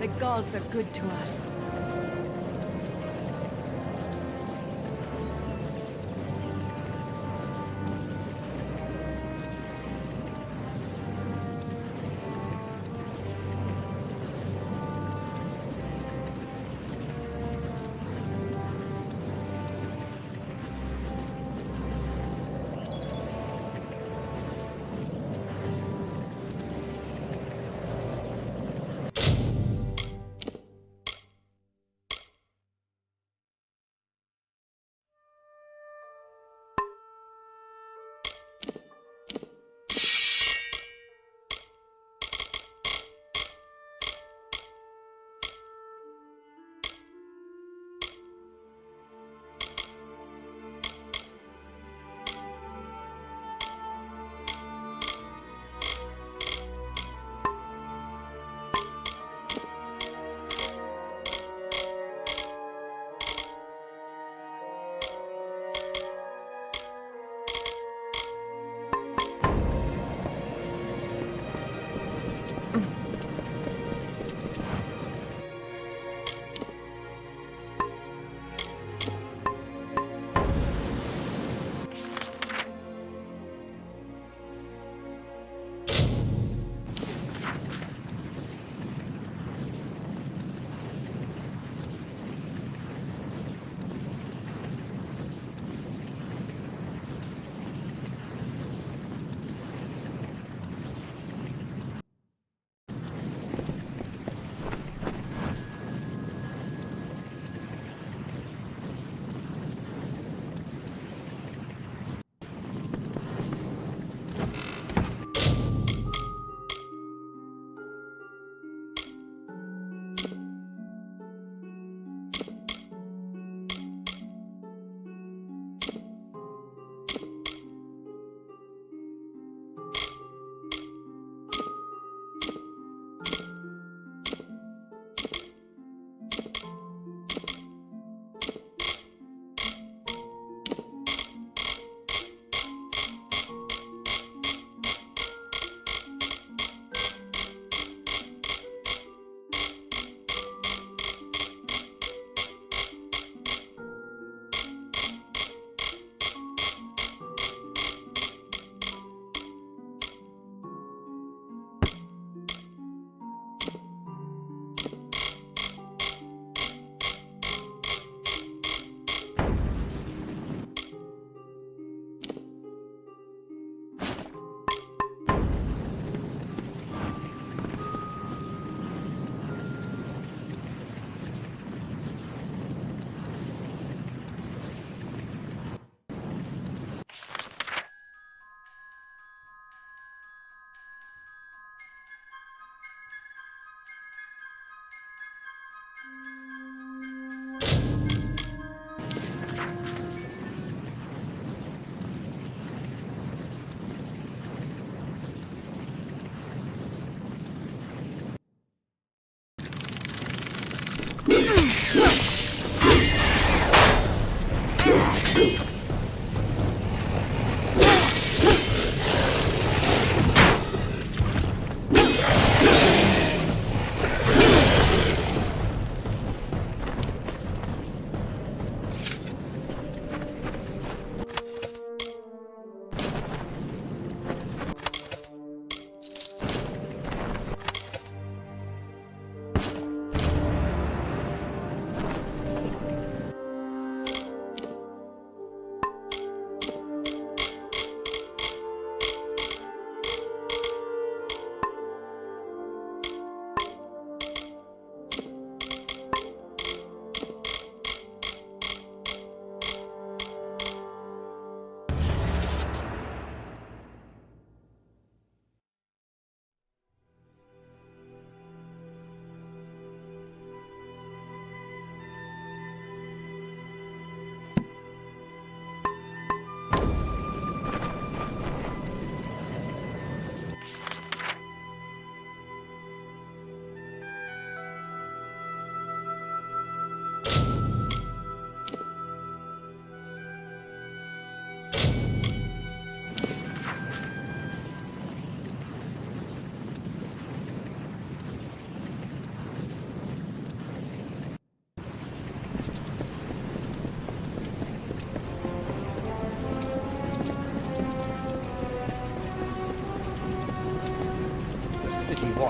The gods are good to us.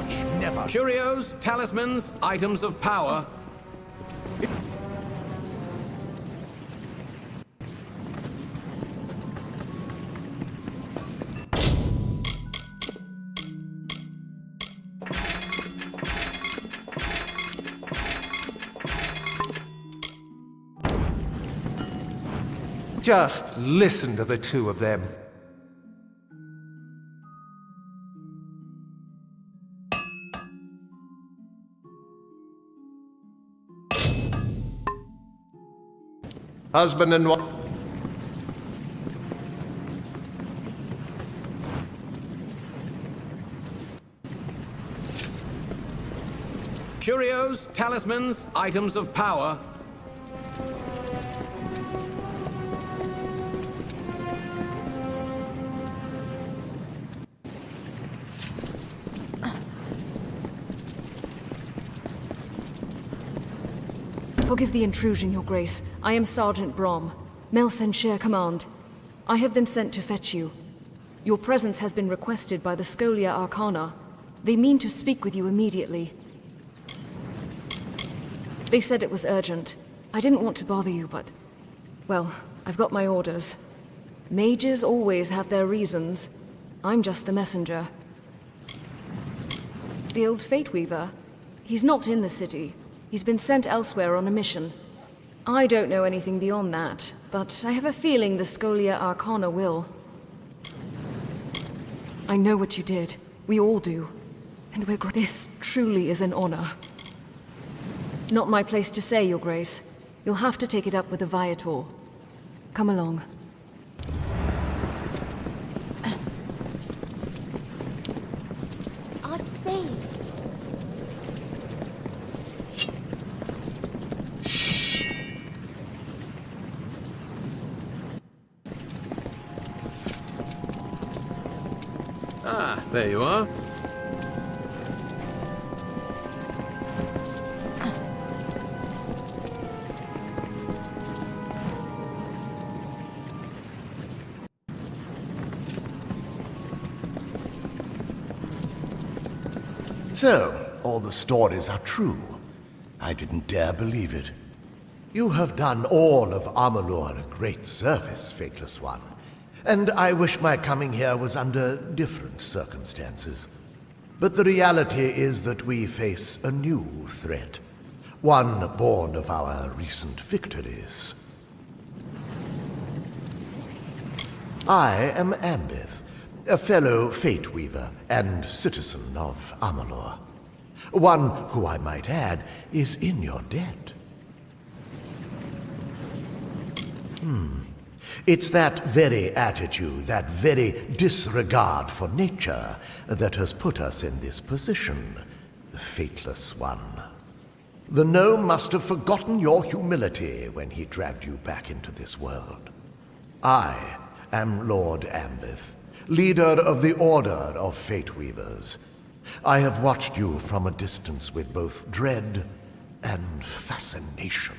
Such never... Curios, talismans, items of power. Just listen to the two of them. Husband and wife. Curios, talismans, items of power. Forgive the intrusion, Your Grace. I am Sergeant Brom, Mel Senshir Command. I have been sent to fetch you. Your presence has been requested by the Scholia Arcana. They mean to speak with you immediately. They said it was urgent. I didn't want to bother you, but... well, I've got my orders. Mages always have their reasons. I'm just the messenger. The old Fate Weaver? He's not in the city. He's been sent elsewhere on a mission. I don't know anything beyond that, but I have a feeling the Scholia Arcana will. I know what you did. We all do. And this truly is an honor. Not my place to say, Your Grace. You'll have to take it up with the Viator. Come along. Archsage! Ah, there you are. So, all the stories are true. I didn't dare believe it. You have done all of Amalur a great service, Fateless One. And I wish my coming here was under different circumstances. But the reality is that we face a new threat. One born of our recent victories. I am Ambith, a fellow Fate Weaver and citizen of Amalur. One who, I might add, is in your debt. It's that very attitude, that very disregard for nature, that has put us in this position, Fateless One. The gnome must have forgotten your humility when he dragged you back into this world. I am Lord Ambith, leader of the Order of Fate Weavers. I have watched you from a distance with both dread and fascination.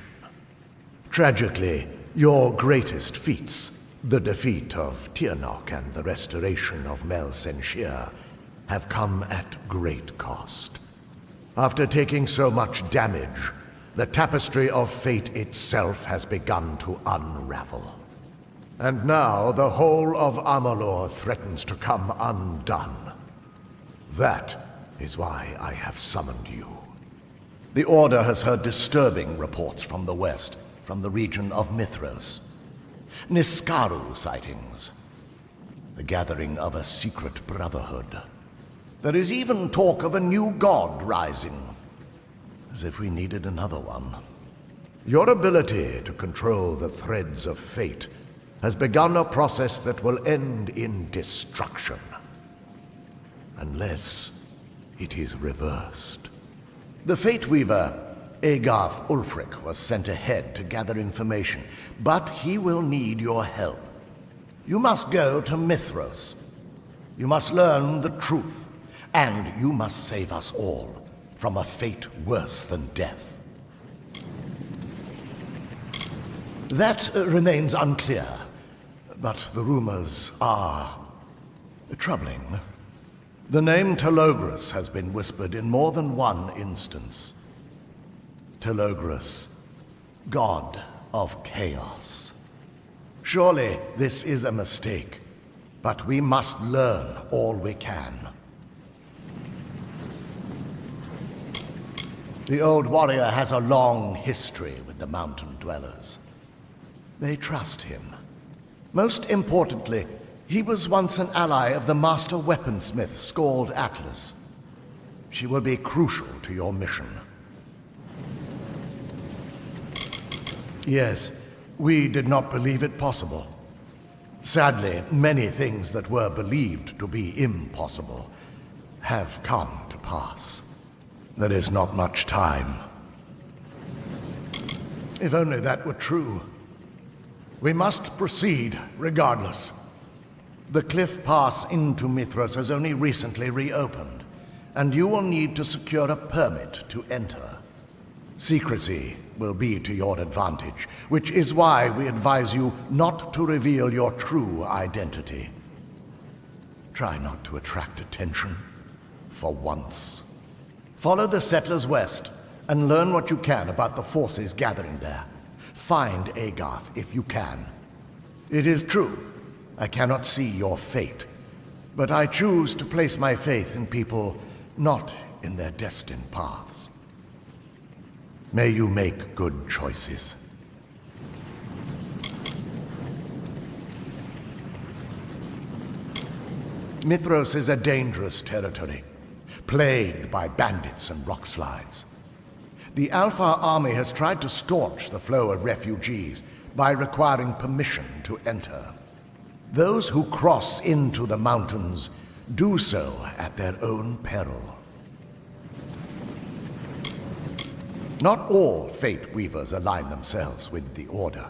Tragically, your greatest feats, the defeat of Tirnoch and the restoration of Mel Senshir, have come at great cost. After taking so much damage, the tapestry of fate itself has begun to unravel. And now the whole of Amalur threatens to come undone. That is why I have summoned you. The Order has heard disturbing reports from the west, from the region of Mithros. Niskaru sightings. The gathering of a secret brotherhood. There is even talk of a new god rising. As if we needed another one. Your ability to control the threads of fate has begun a process that will end in destruction. Unless it is reversed. The Fate Weaver, Agarth Ulfric, was sent ahead to gather information, but he will need your help. You must go to Mithros. You must learn the truth, and you must save us all from a fate worse than death. That remains unclear, but the rumors are troubling. The name Telogris has been whispered in more than one instance. Telogris, god of chaos. Surely this is a mistake, but we must learn all we can. The old warrior has a long history with the mountain dwellers. They trust him. Most importantly, he was once an ally of the master weaponsmith, Scald Atlas. She will be crucial to your mission. Yes, we did not believe it possible. Sadly, many things that were believed to be impossible have come to pass. There is not much time. If only that were true. We must proceed regardless. The cliff pass into Mithras has only recently reopened, and you will need to secure a permit to enter. Secrecy will be to your advantage, which is why we advise you not to reveal your true identity. Try not to attract attention, for once. Follow the settlers west, and learn what you can about the forces gathering there. Find Agarth if you can. It is true, I cannot see your fate, but I choose to place my faith in people not in their destined paths. May you make good choices. Mithras is a dangerous territory, plagued by bandits and rock slides. The Alpha army has tried to staunch the flow of refugees by requiring permission to enter. Those who cross into the mountains do so at their own peril. Not all Fate Weavers align themselves with the Order,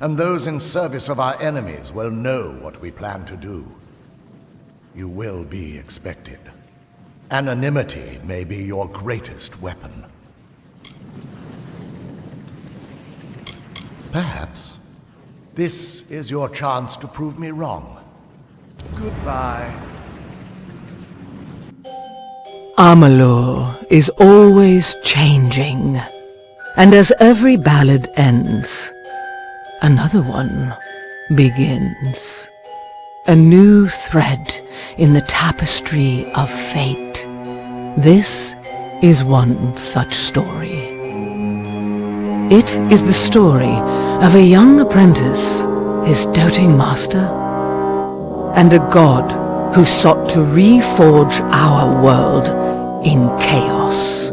and those in service of our enemies will know what we plan to do. You will be expected. Anonymity may be your greatest weapon. Perhaps this is your chance to prove me wrong. Goodbye. Amalur is always changing, and as every ballad ends, another one begins. A new thread in the tapestry of fate. This is one such story. It is the story of a young apprentice, his doting master, and a god who sought to reforge our world in chaos.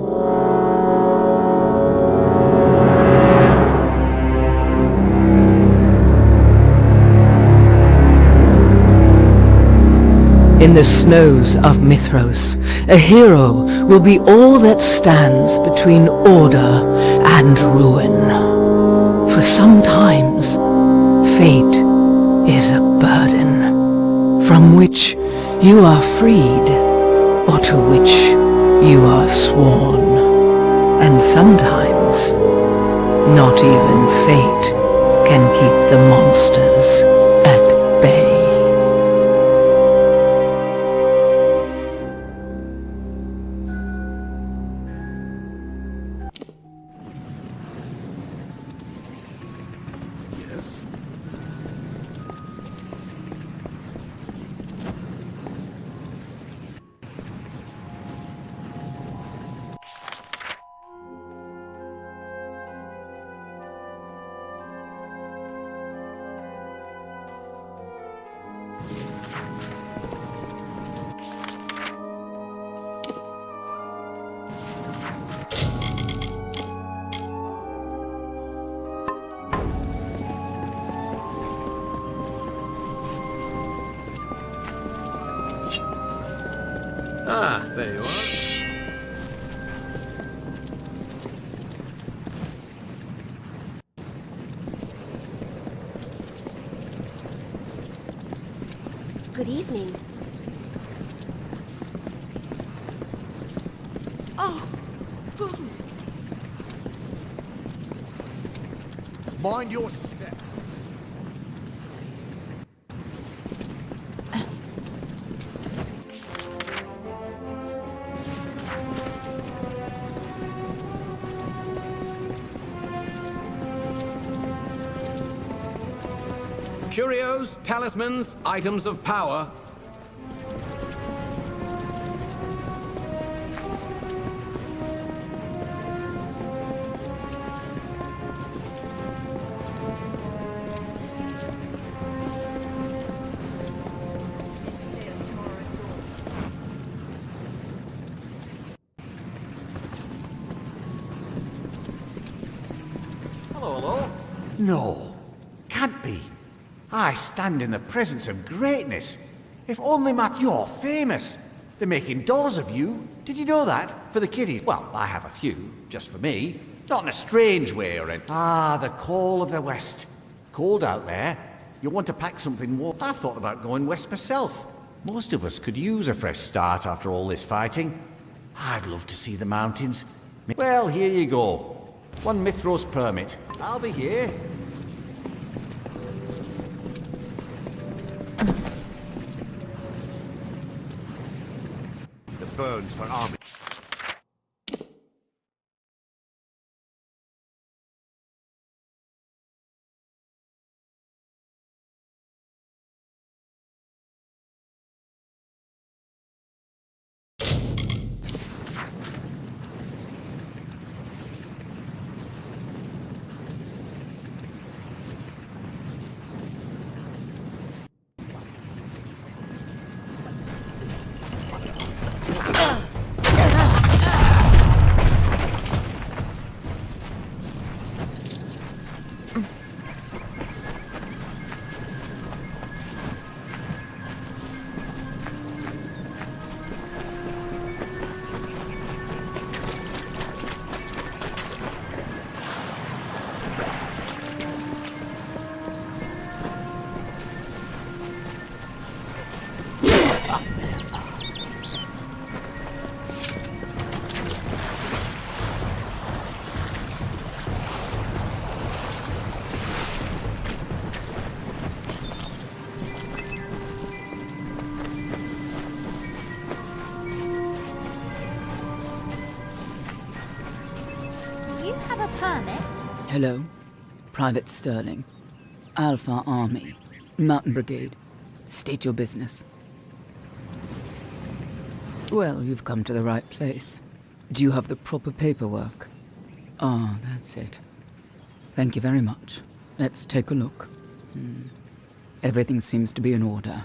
In the snows of Mithros, a hero will be all that stands between order and ruin. For sometimes, fate is a burden from which you are freed, or to which you are sworn. And sometimes, not even fate can keep the monsters at bay. Ah, there you are. Good evening. Oh, goodness. Mind your step. Curios, talismans, items of power. Hello? No, can't be. I stand in the presence of greatness. If only you're famous. They're making dolls of you. Did you know that? For the kiddies. Well, I have a few, just for me. Not in a strange way or anything. Ah, the call of the West. Cold out there. You want to pack something warm. I've thought about going west myself. Most of us could use a fresh start after all this fighting. I'd love to see the mountains. Well, here you go. 1 Mithros permit. I'll be here. The bones for army. Hello, Private Sterling. Alpha Army, Mountain Brigade. State your business. Well, you've come to the right place. Do you have the proper paperwork? Ah, that's it. Thank you very much. Let's take a look. Everything seems to be in order.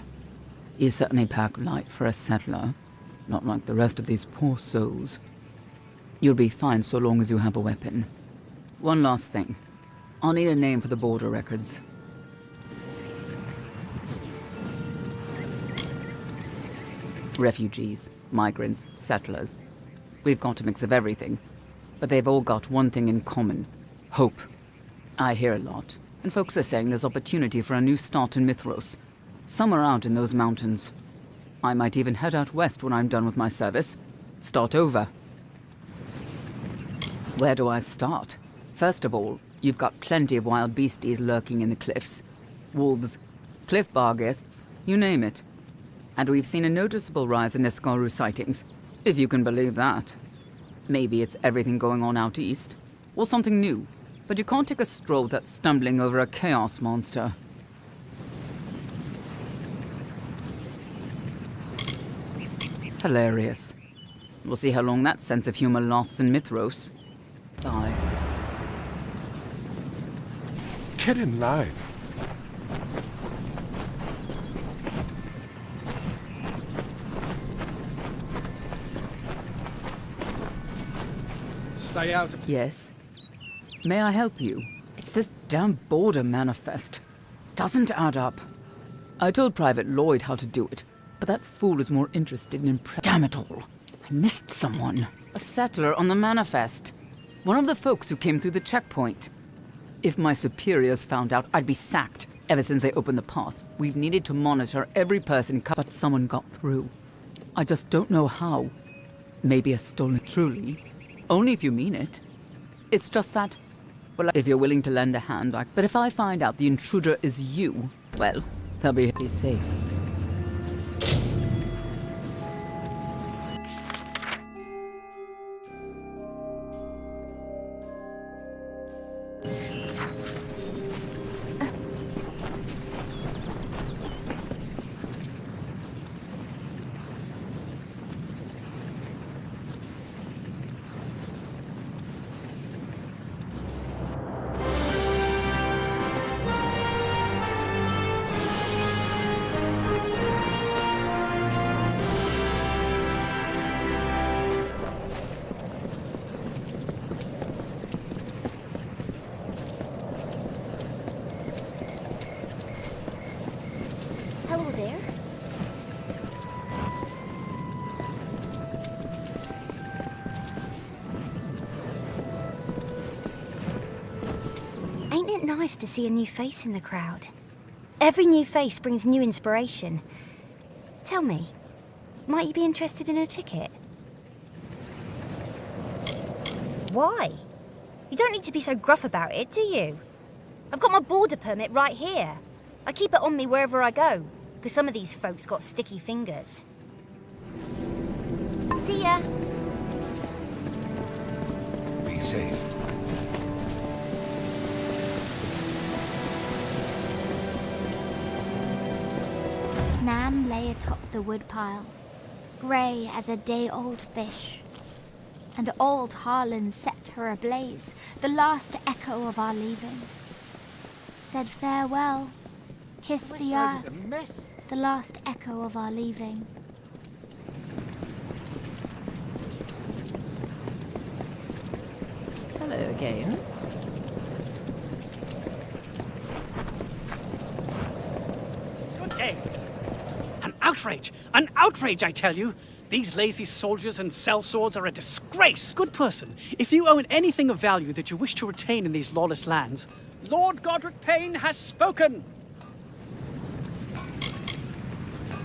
You certainly pack light for a settler. Not like the rest of these poor souls. You'll be fine so long as you have a weapon. One last thing. I'll need a name for the border records. Refugees, migrants, settlers. We've got a mix of everything. But they've all got one thing in common. Hope. I hear a lot. And folks are saying there's opportunity for a new start in Mithros. Somewhere out in those mountains. I might even head out west when I'm done with my service. Start over. Where do I start? First of all, you've got plenty of wild beasties lurking in the cliffs. Wolves, cliff barghests, you name it. And we've seen a noticeable rise in Escaru sightings, if you can believe that. Maybe it's everything going on out east, or something new, but you can't take a stroll without stumbling over a chaos monster. Hilarious. We'll see how long that sense of humor lasts in Mithros. Bye. Get in line. Stay out. Yes? May I help you? It's this damn border manifest. Doesn't add up. I told Private Lloyd how to do it, but that fool is more interested in Damn it all. I missed someone. A settler on the manifest. One of the folks who came through the checkpoint. If my superiors found out, I'd be sacked. Ever since they opened the pass, we've needed to monitor every person, but someone got through. I just don't know how. Maybe a stolen truly. Only if you mean it. It's just that, well, if you're willing to lend a hand, but if I find out the intruder is you, well, they'll be safe. it nice to see a new face in the crowd? Every new face brings new inspiration. Tell me, might you be interested in a ticket? Why? You don't need to be so gruff about it, do you? I've got my border permit right here. I keep it on me wherever I go, because some of these folks got sticky fingers. See ya. Be safe. Nan lay atop the woodpile, grey as a day-old fish. And old Harlan set her ablaze, the last echo of our leaving. Said farewell, kissed the earth, the last echo of our leaving. Hello again. Good day. An outrage! An outrage, I tell you! These lazy soldiers and sellswords are a disgrace! Good person, if you own anything of value that you wish to retain in these lawless lands, Lord Godric Payne has spoken!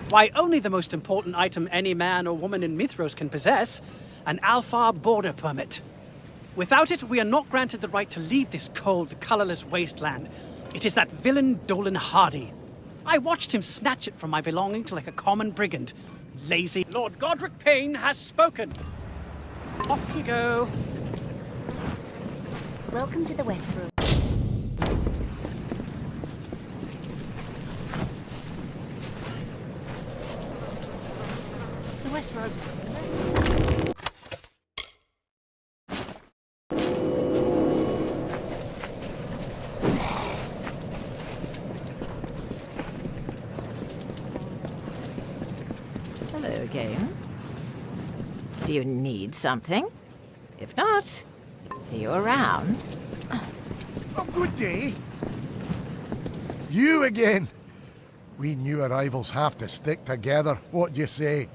Why, only the most important item any man or woman in Mithros can possess, an Alfar border permit. Without it, we are not granted the right to leave this cold, colorless wasteland. It is that villain Dolan Hardy. I watched him snatch it from my belongings like a common brigand. Lazy. Lord Godric Payne has spoken. Off you go. Welcome to the West Room. The West Road. Hello again. Do you need something? If not, see you around. Oh, good day. You again. We new arrivals have to stick together. What do you say?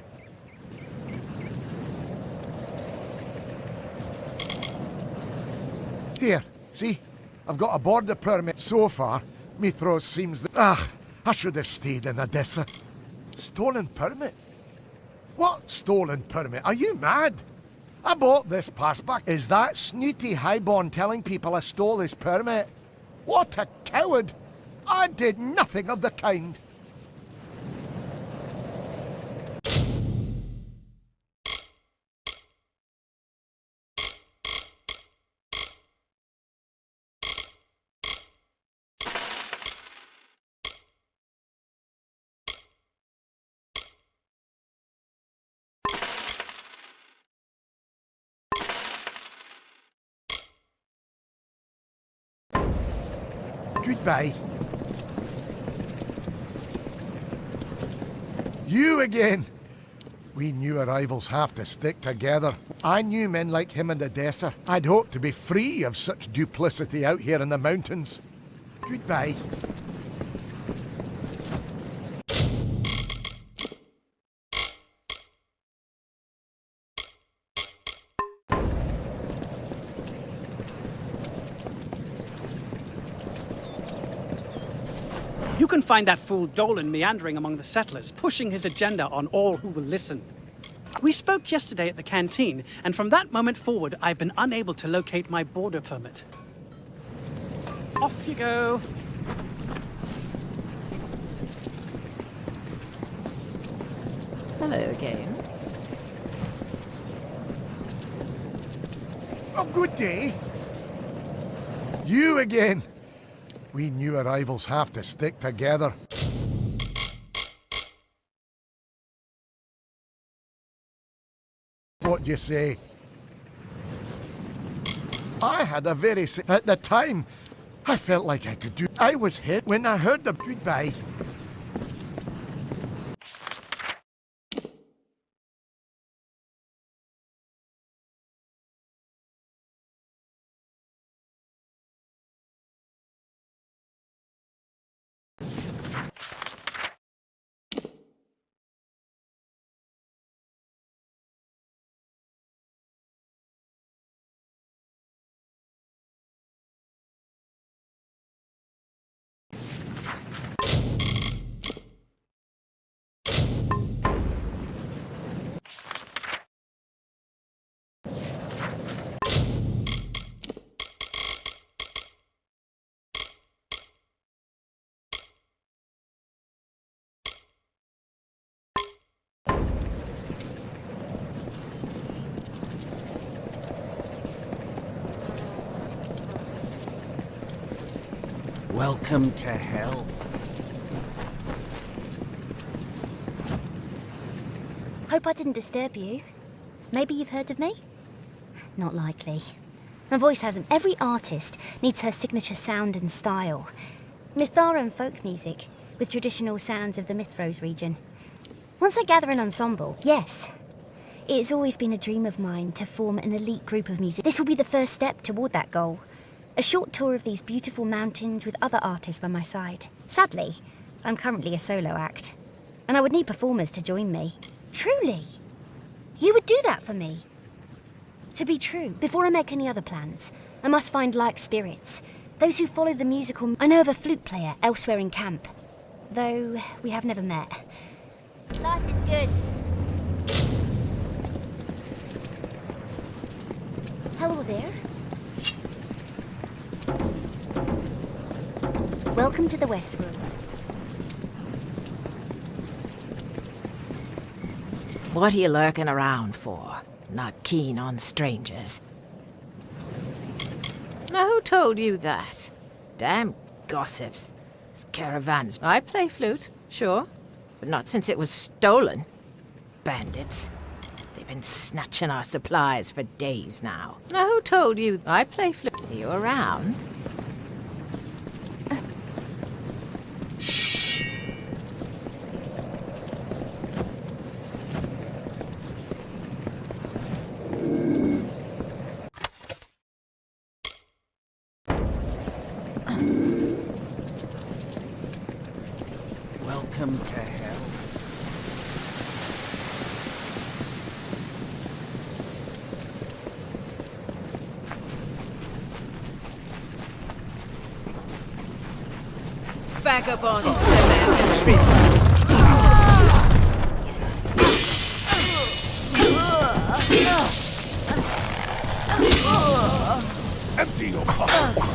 Here, see? I've got a border permit so far. Mithros seems that... I should have stayed in Odessa. Stolen permit? What stolen permit? Are you mad? I bought this pass back. Is that snooty highborn telling people I stole his permit? What a coward! I did nothing of the kind. Goodbye. You again. We new arrivals have to stick together. I knew men like him in Odessa. I'd hoped to be free of such duplicity out here in the mountains. Goodbye. You can find that fool Dolan meandering among the settlers, pushing his agenda on all who will listen. We spoke yesterday at the canteen, and from that moment forward, I've been unable to locate my border permit. Off you go. Hello again. Oh, good day. You again. We new arrivals have to stick together. What do you say? I had a very... At the time, I felt like I could do... I was hit when I heard the goodbye. Welcome to hell. Hope I didn't disturb you. Maybe you've heard of me? Not likely. My voice hasn't. Every artist needs her signature sound and style. Mitharan folk music, with traditional sounds of the Mithros region. Once I gather an ensemble, yes. It's always been a dream of mine to form an elite group of music. This will be the first step toward that goal. A short tour of these beautiful mountains with other artists by my side. Sadly, I'm currently a solo act, and I would need performers to join me. Truly? You would do that for me? To be true, before I make any other plans, I must find like spirits. Those who follow the musical... I know of a flute player elsewhere in camp, though we have never met. Life is good. Hello there. Welcome to the West Room. What are you lurking around for? Not keen on strangers. Now, who told you that? Damn gossips. This caravan's... I play flute, sure, but not since it was stolen. Bandits. They've been snatching our supplies for days now. Now, who told you I play flute? See you around? Welcome to hell. Vagabond, Samantha Tripper. Empty your pockets.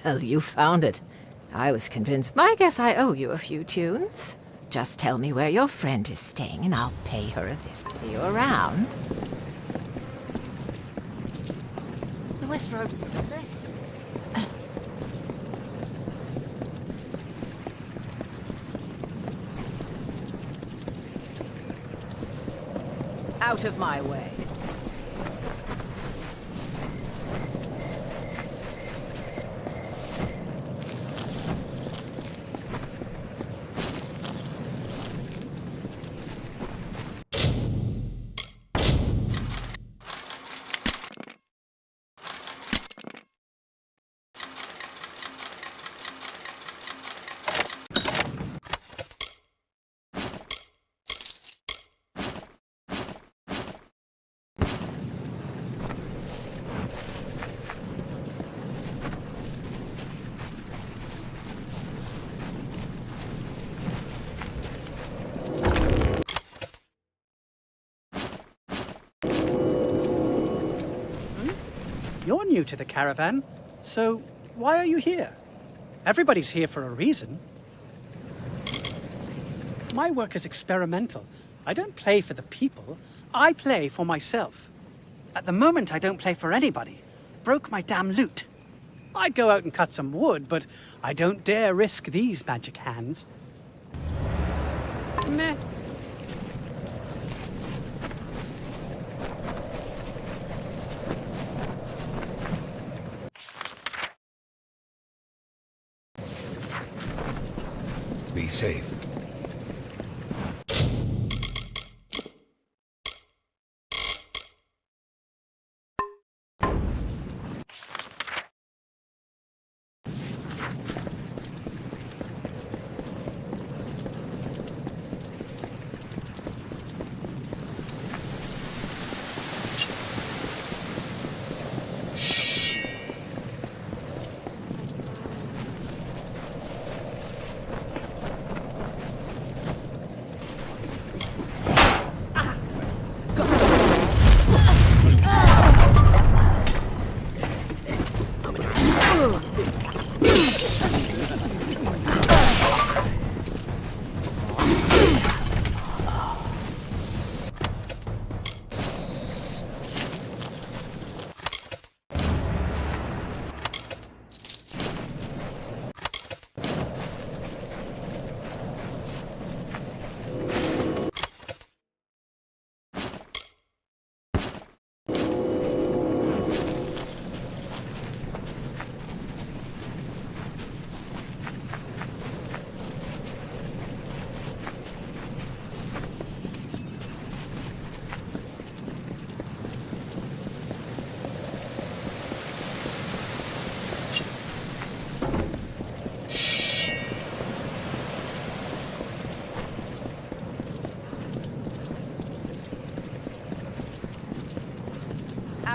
Hell, you found it. I was convinced. I guess I owe you a few tunes. Just tell me where your friend is staying and I'll pay her a visit. See you around. The West Road is a mess. Out of my way. You're new to the caravan, so why are you here? Everybody's here for a reason. My work is experimental. I don't play for the people. I play for myself. At the moment, I don't play for anybody. Broke my damn lute. I'd go out and cut some wood, but I don't dare risk these magic hands. Meh. Be safe.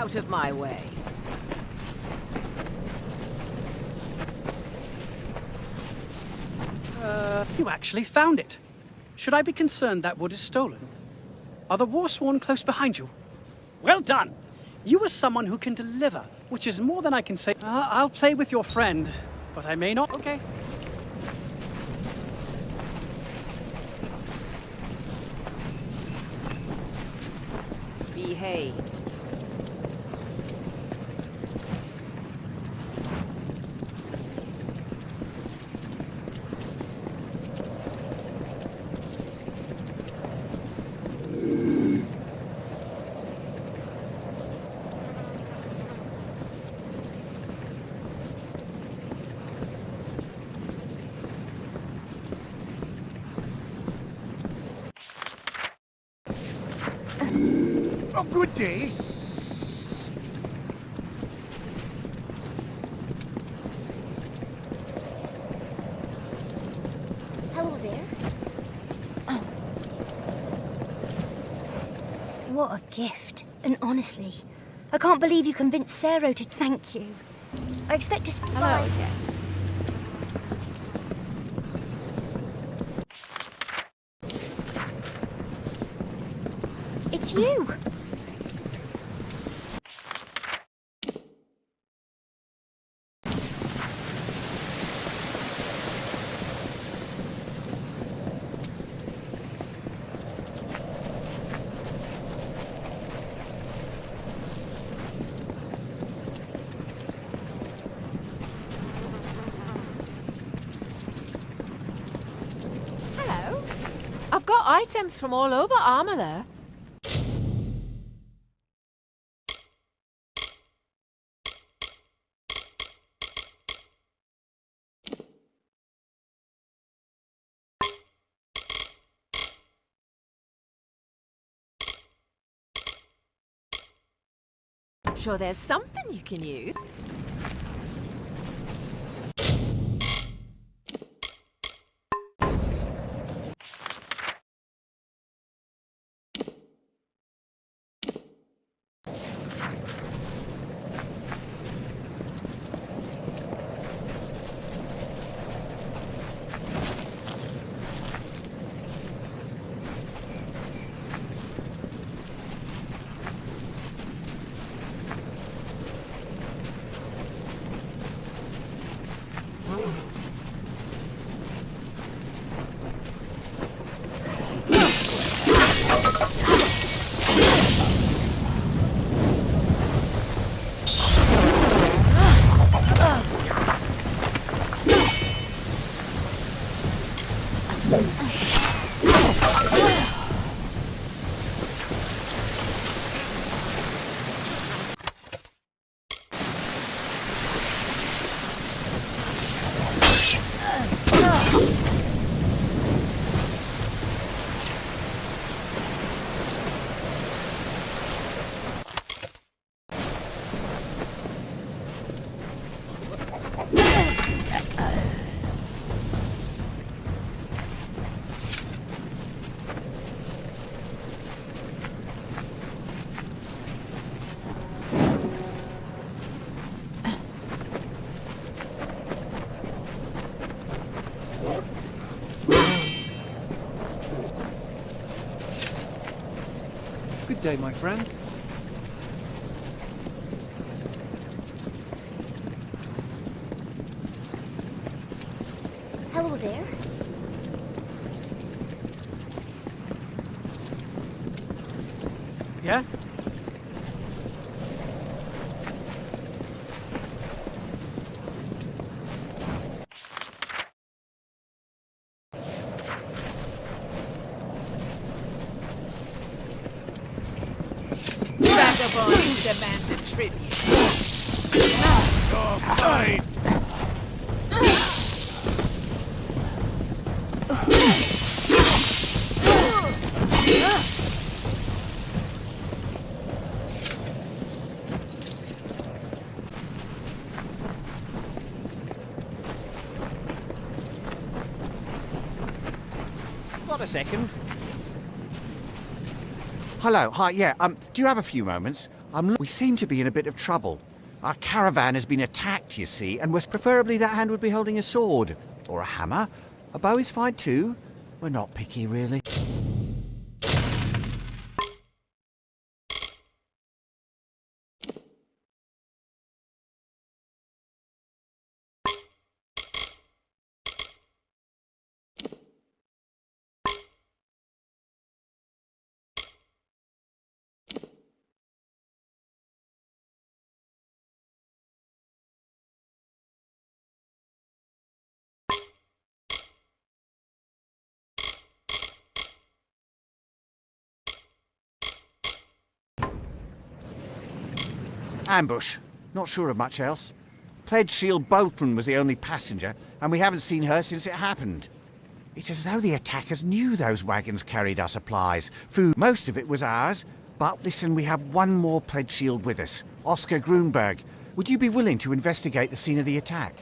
out of my way. You actually found it. Should I be concerned that wood is stolen? Are the Warsworn close behind you? Well done! You are someone who can deliver, which is more than I can say. I'll play with your friend, but I may not. Okay. Behave. Oh, good day. Hello there. What a gift. And honestly, I can't believe you convinced Sarah to thank you. I expect to see. Hello again. It's you! Hello. I've got items from all over Amalur. I'm sure there's something you can use. Good day, my friend. Hello there. Yeah? Vagabonds demand a tribute. You're mine! Got a second? Hello, hi, yeah, do you have a few moments? We seem to be in a bit of trouble. Our caravan has been attacked, you see, and preferably that hand would be holding a sword. Or a hammer. A bow is fine too. We're not picky, really. Ambush. Not sure of much else. Pledge Shield Bolton was the only passenger, and we haven't seen her since it happened. It's as though the attackers knew those wagons carried our supplies. Food, most of it was ours. But listen, we have one more Pledge Shield with us. Oscar Grunberg. Would you be willing to investigate the scene of the attack?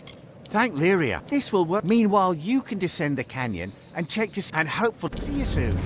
Thank Lyria. This will work. Meanwhile, you can descend the canyon and check to... and hopefully see you soon.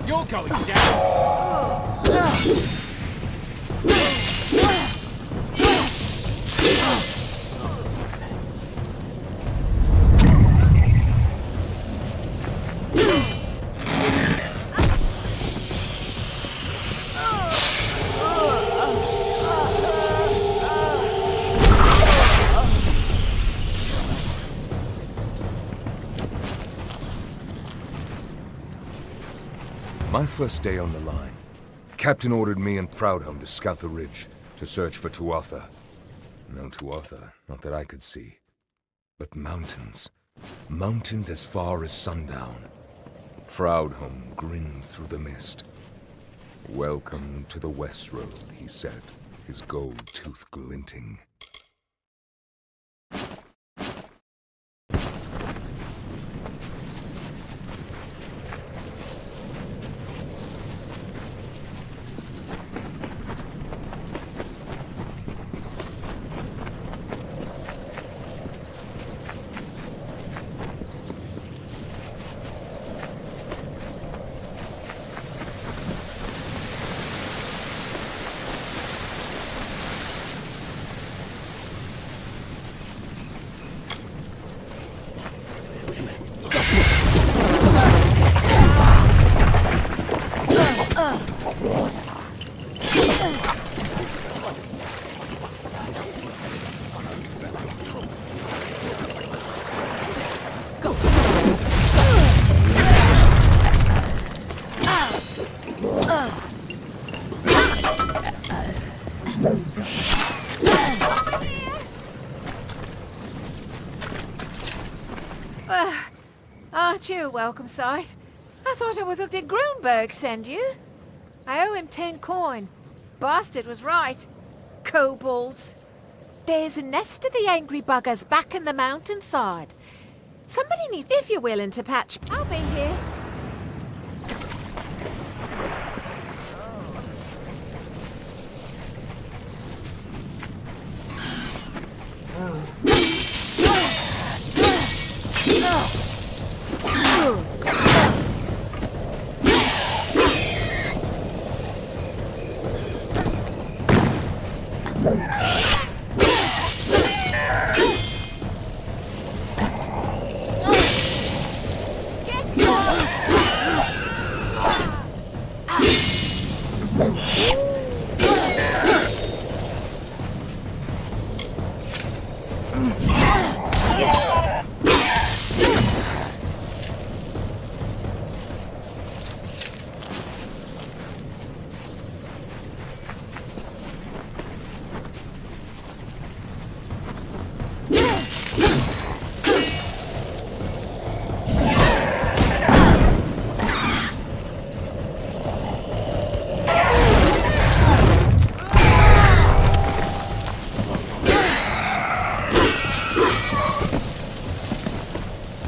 You're going down! My first day on the line. Captain ordered me and Proudham to scout the ridge, to search for Tuatha. No Tuatha, not that I could see. But mountains. Mountains as far as sundown. Proudham grinned through the mist. "Welcome to the West Road," he said, his gold tooth glinting. Aren't you a welcome sight? I thought I was... Did Grunberg send you? I owe him 10 coin. Bastard was right. Kobolds. There's a nest of the angry buggers back in the mountainside. Somebody needs... If you're willing to patch... I'll be here.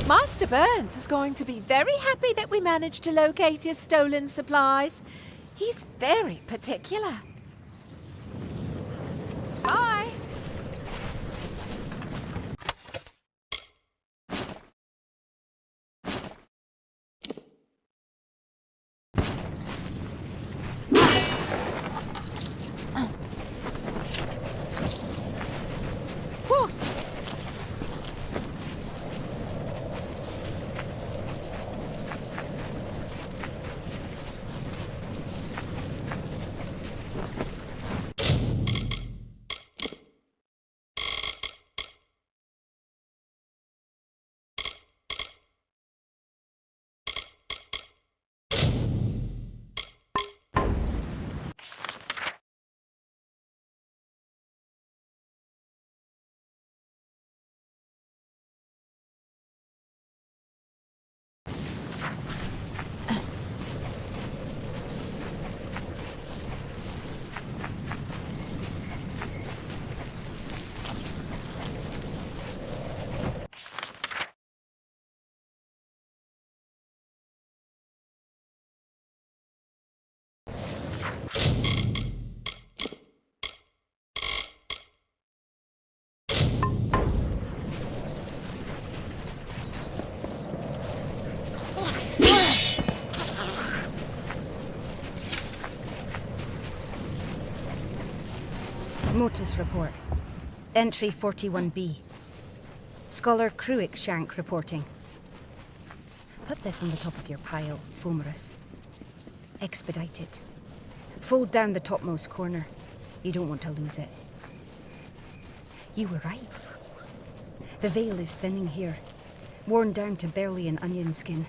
Master Burns is going to be very happy that we managed to locate his stolen supplies. He's very particular. Bye. What? Motus report. Entry 41B. Scholar Cruikshank reporting. Put this on the top of your pile, Fomorus. Expedite it. Fold down the topmost corner. You don't want to lose it. You were right. The veil is thinning here, worn down to barely an onion skin.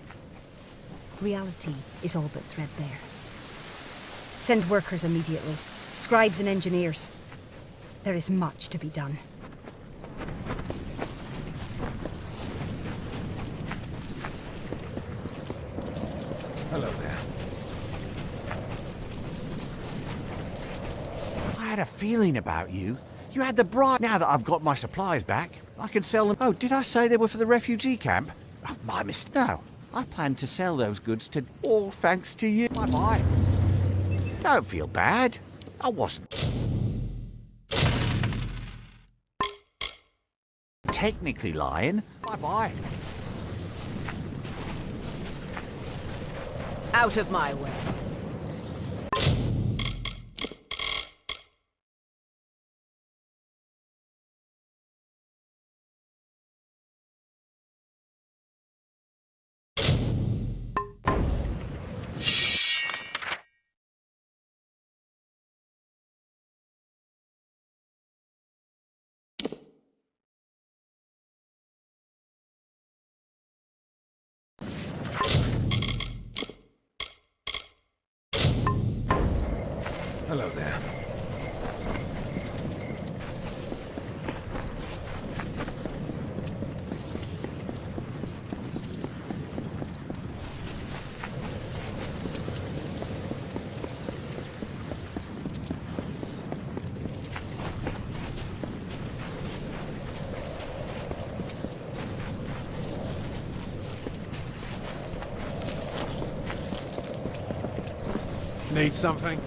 Reality is all but threadbare. Send workers immediately. Scribes and engineers. There is much to be done. Hello there. I had a feeling about you. You had the bribe. Now that I've got my supplies back, I can sell them. Oh, did I say they were for the refugee camp? Oh, my mistake. No, I planned to sell those goods to... all thanks to you. Bye-bye. Don't feel bad. I wasn't... technically lying. Bye-bye. Out of my way. Hello there. Need something?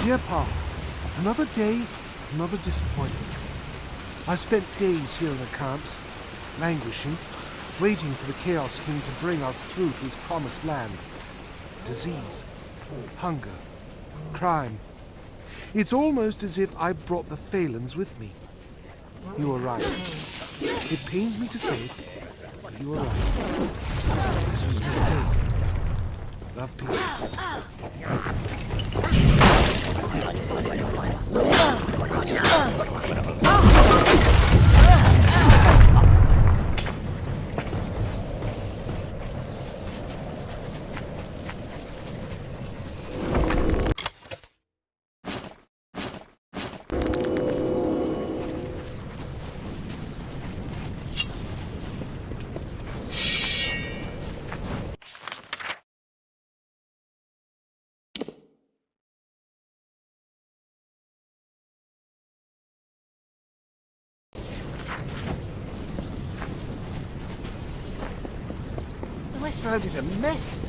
Dear Pa, another day, another disappointment. I spent days here in the camps, languishing, waiting for the Chaos King to bring us through to his promised land. Disease, hunger, crime. It's almost as if I brought the Phalans with me. You were right. It pains me to say it, but you were right. This was a mistake. Love, peace. The West Road is a mess.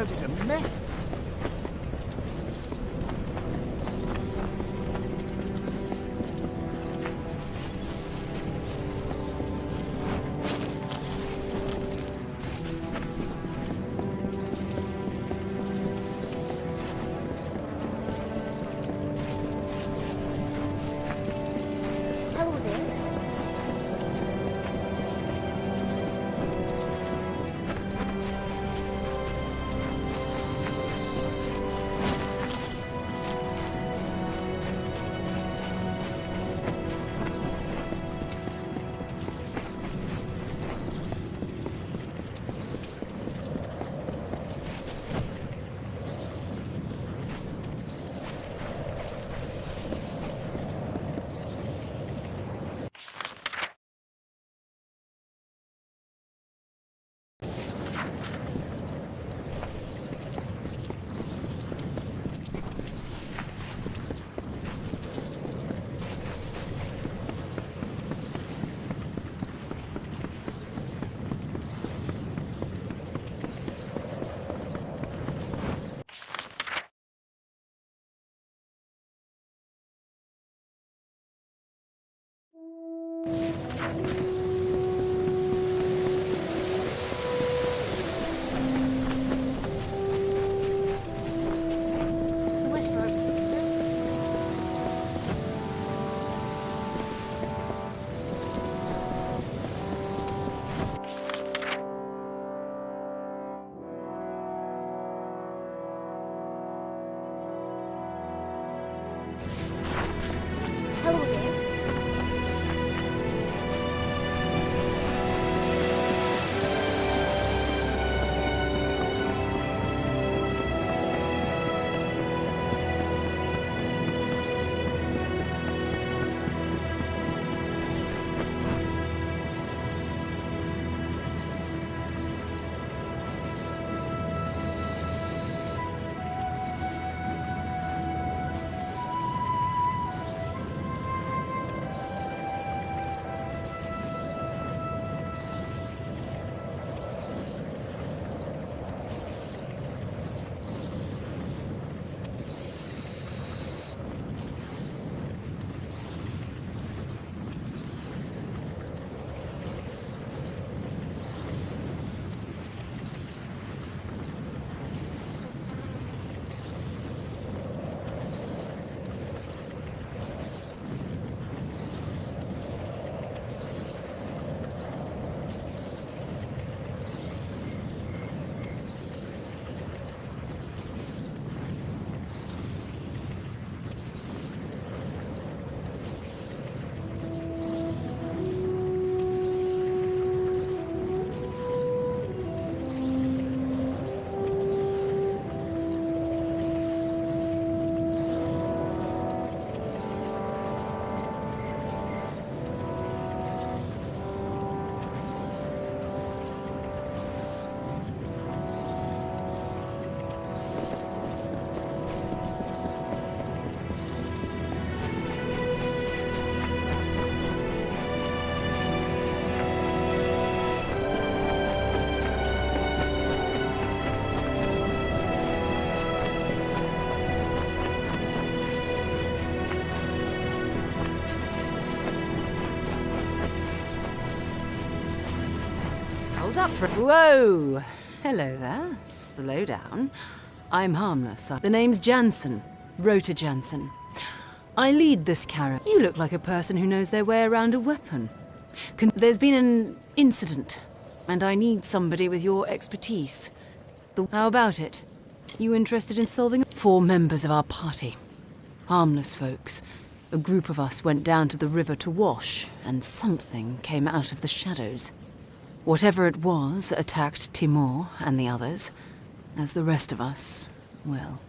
around is a mess. Hello there. The West Road is a mess. Hello there. Hold up for... Whoa! Hello there. Slow down. I'm harmless. The name's Jansen. Rota Jansen. I lead this caravan. You look like a person who knows their way around a weapon. There's been an incident, and I need somebody with your expertise. How about it? You interested in solving it? 4 members of our party. Harmless folks. A group of us went down to the river to wash, and something came out of the shadows. Whatever it was attacked Timur and the others. As the rest of us, well,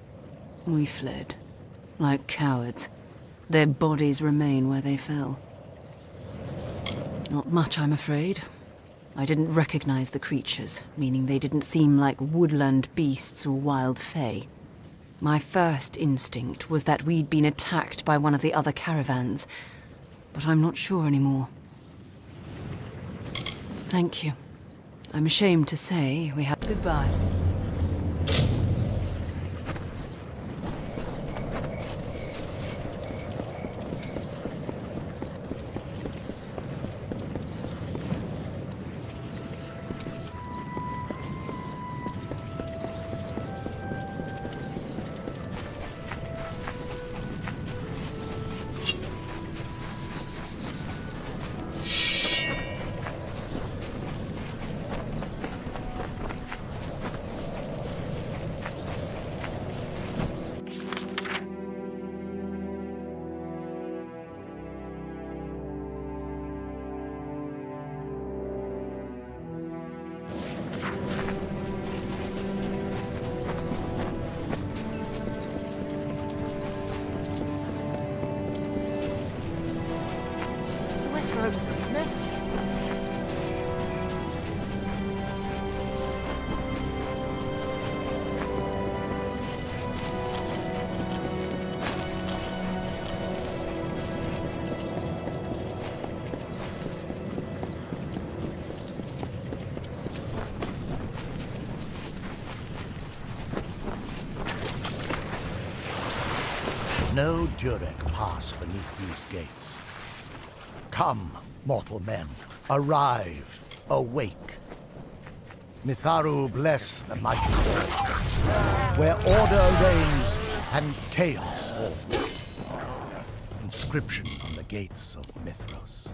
we fled. Like cowards. Their bodies remain where they fell. Not much, I'm afraid. I didn't recognize the creatures, meaning they didn't seem like woodland beasts or wild fae. My first instinct was that we'd been attacked by one of the other caravans, but I'm not sure anymore. Thank you. I'm ashamed to say we have... Goodbye. Westland's a mess. No Durek pass beneath these gates. Come, mortal men, arrive, awake. Mitharu bless the mighty halls, where order reigns and chaos falls. Inscription on the gates of Mithros.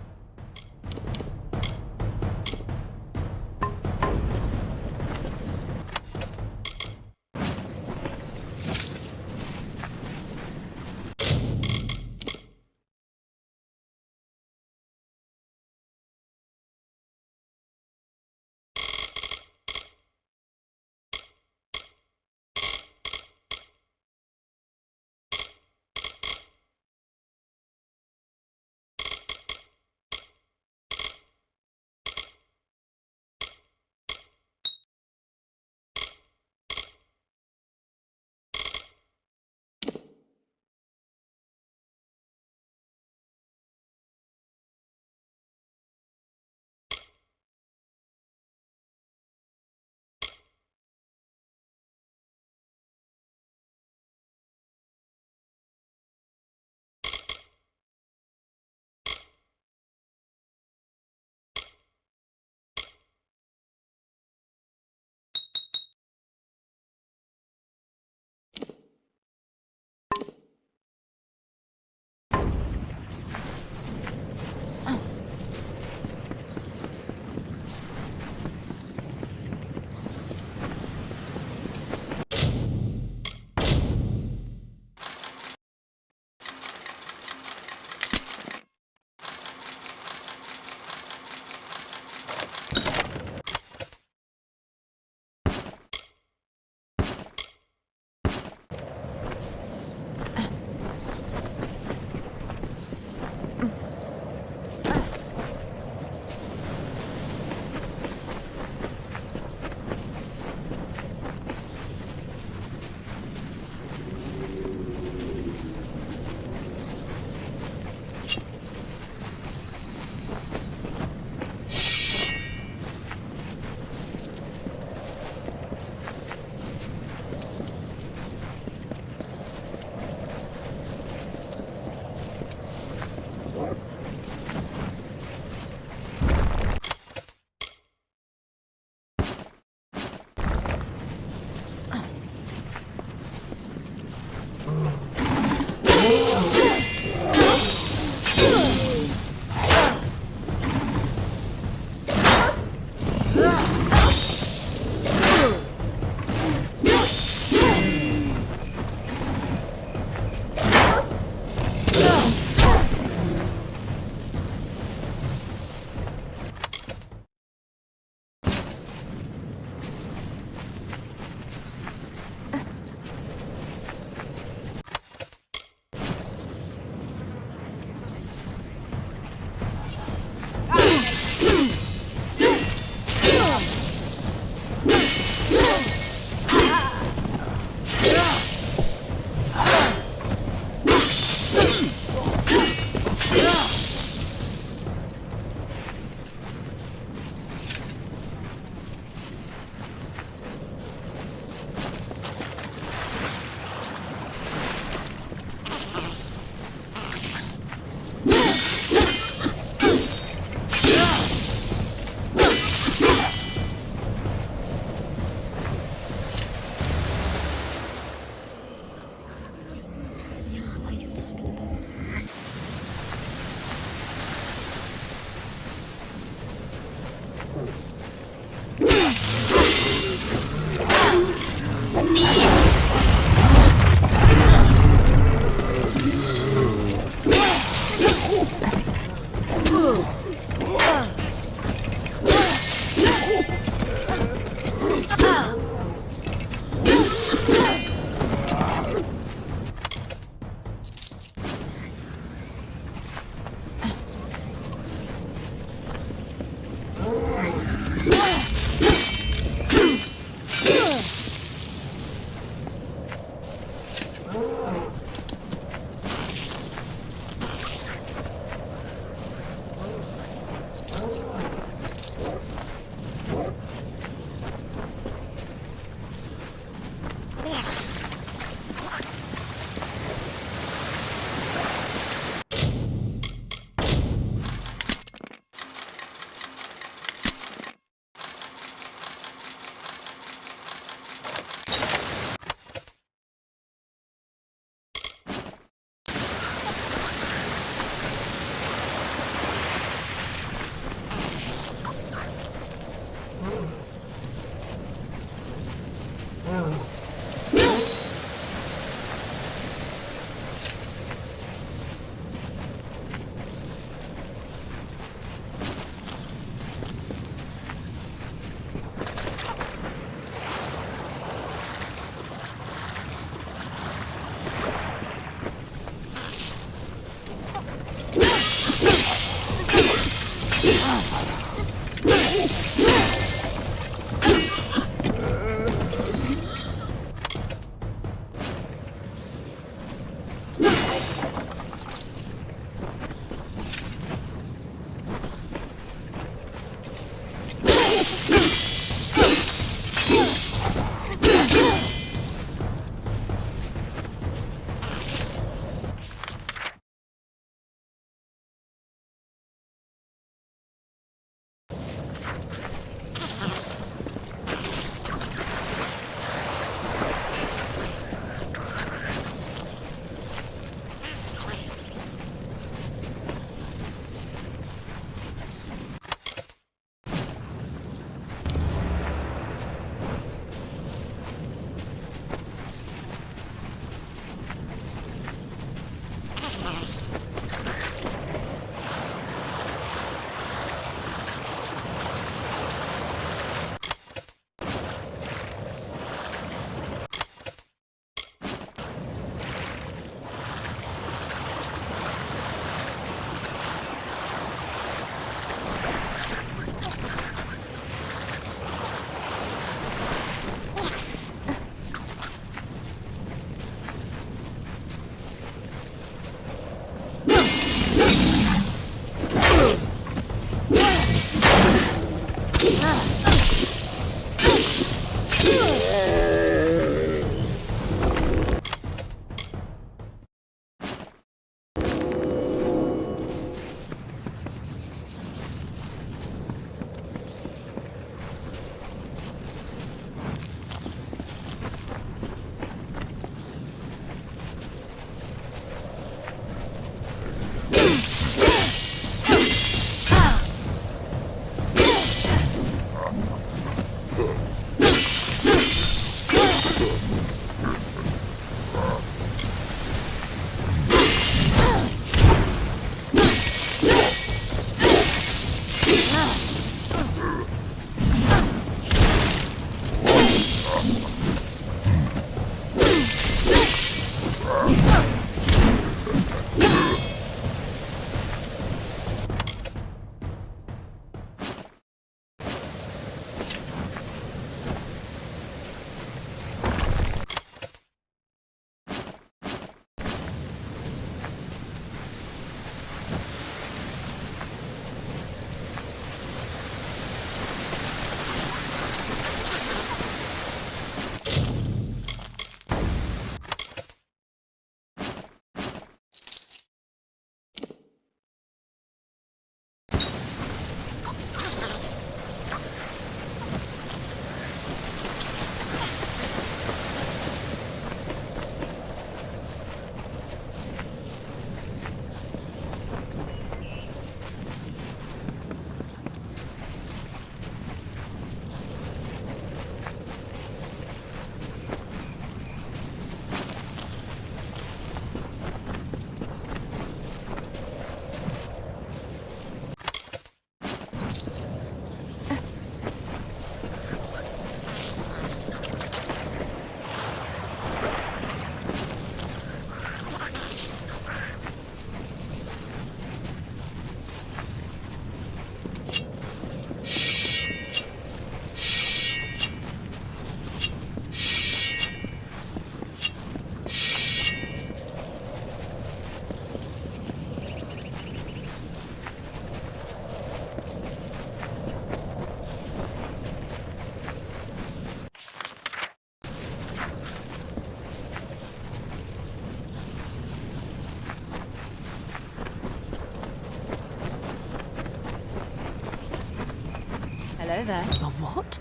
Hello there. A what?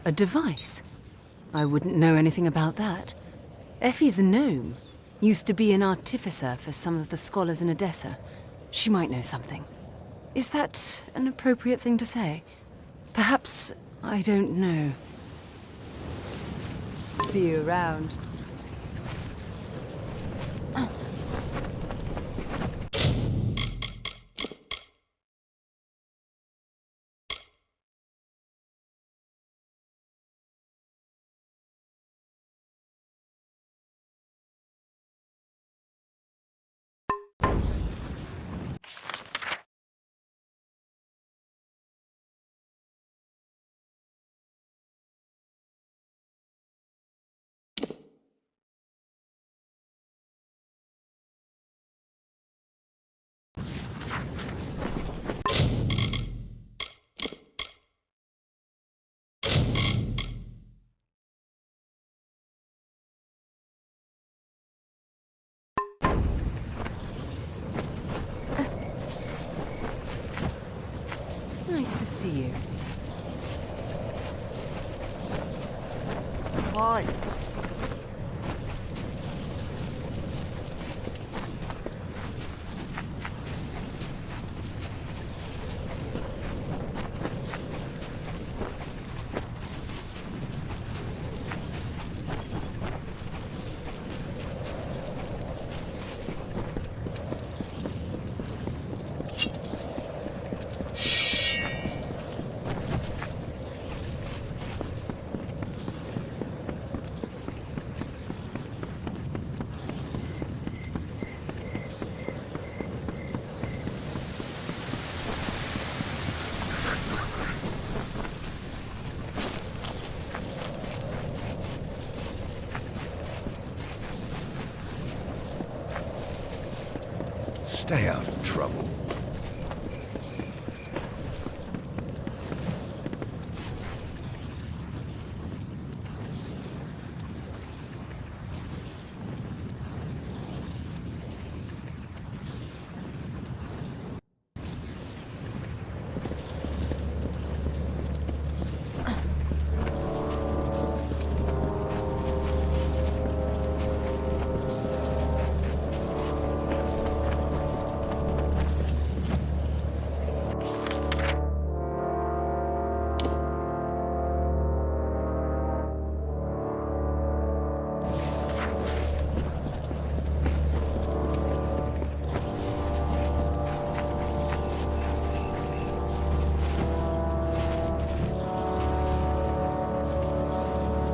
A device? I wouldn't know anything about that. Effie's a gnome. Used to be an artificer for some of the scholars in Odessa. She might know something. Is that an appropriate thing to say? Perhaps I don't know. See you around. Nice to see you. Why? Stay out of trouble.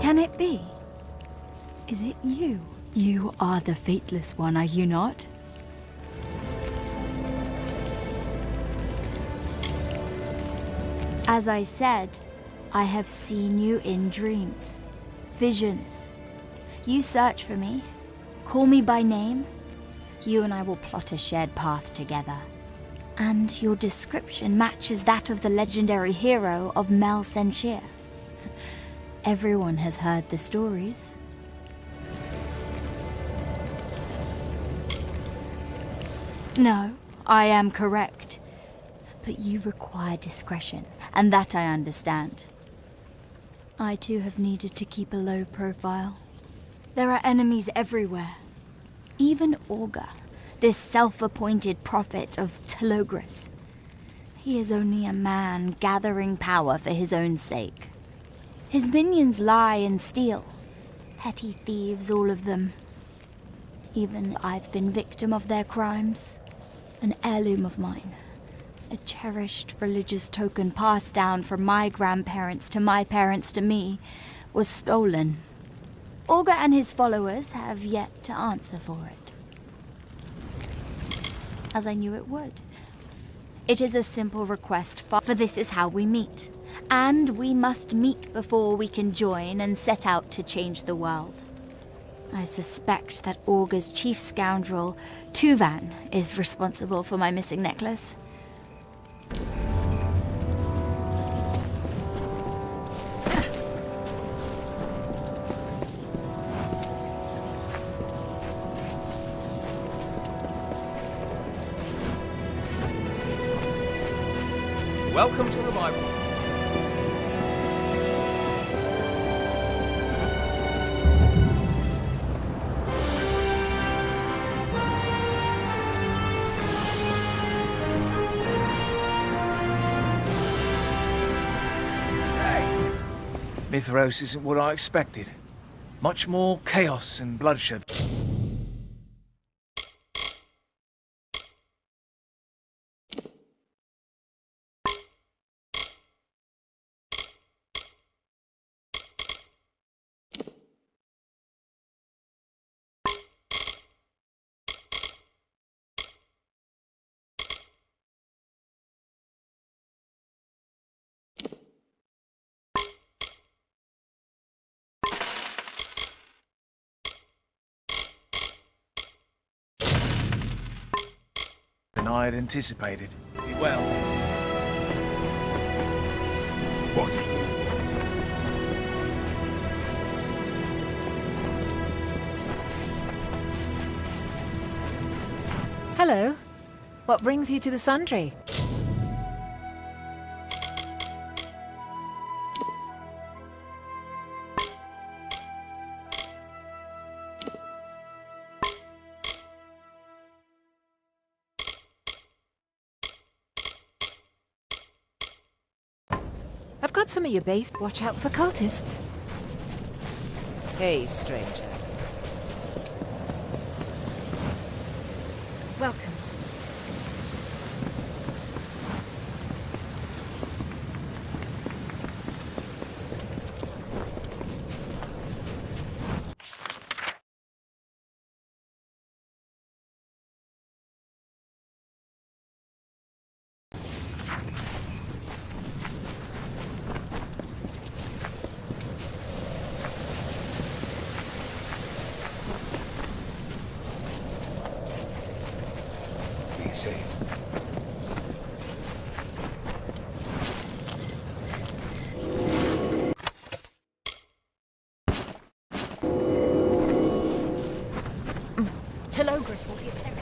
Can it be? Is it you? You are the Fateless One, are you not? As I said, I have seen you in dreams, visions. You search for me, call me by name. You and I will plot a shared path together. And your description matches that of the legendary hero of Mel Senshir. Everyone has heard the stories. No, I am correct. But you require discretion, and that I understand. I too have needed to keep a low profile. There are enemies everywhere. Even Olga, this self-appointed prophet of Telogris. He is only a man gathering power for his own sake. His minions lie and steal. Petty thieves, all of them. Even I've been victim of their crimes. An heirloom of mine. A cherished religious token passed down from my grandparents to my parents to me was stolen. Olga and his followers have yet to answer for it. As I knew it would. It is a simple request, for this is how we meet. And we must meet before we can join and set out to change the world. I suspect that Olga's chief scoundrel, Tuvan, is responsible for my missing necklace. Welcome to Revival. Mithros isn't what I expected. Much more chaos and bloodshed. Than I had anticipated. Well. What? Hello. What brings you to the Sundry? I've got some of your base. Watch out for cultists. Hey, stranger. Welcome. Be safe. Telogris will be apparent.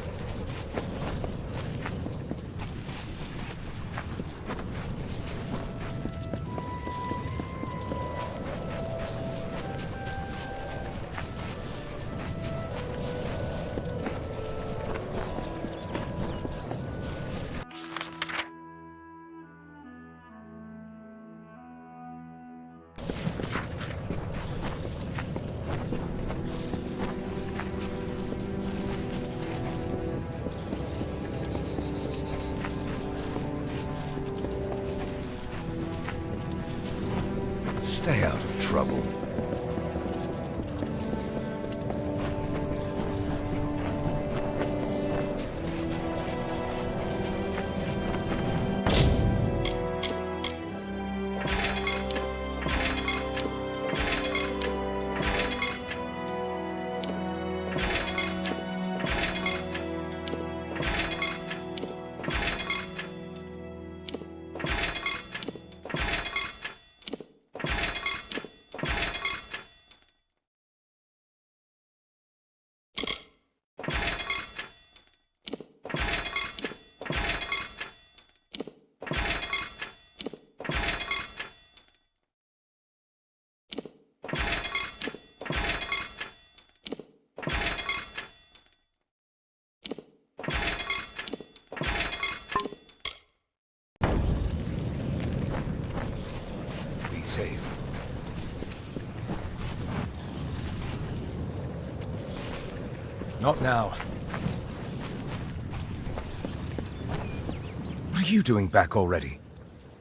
Stay out of trouble. Safe. Not now. What are you doing back already?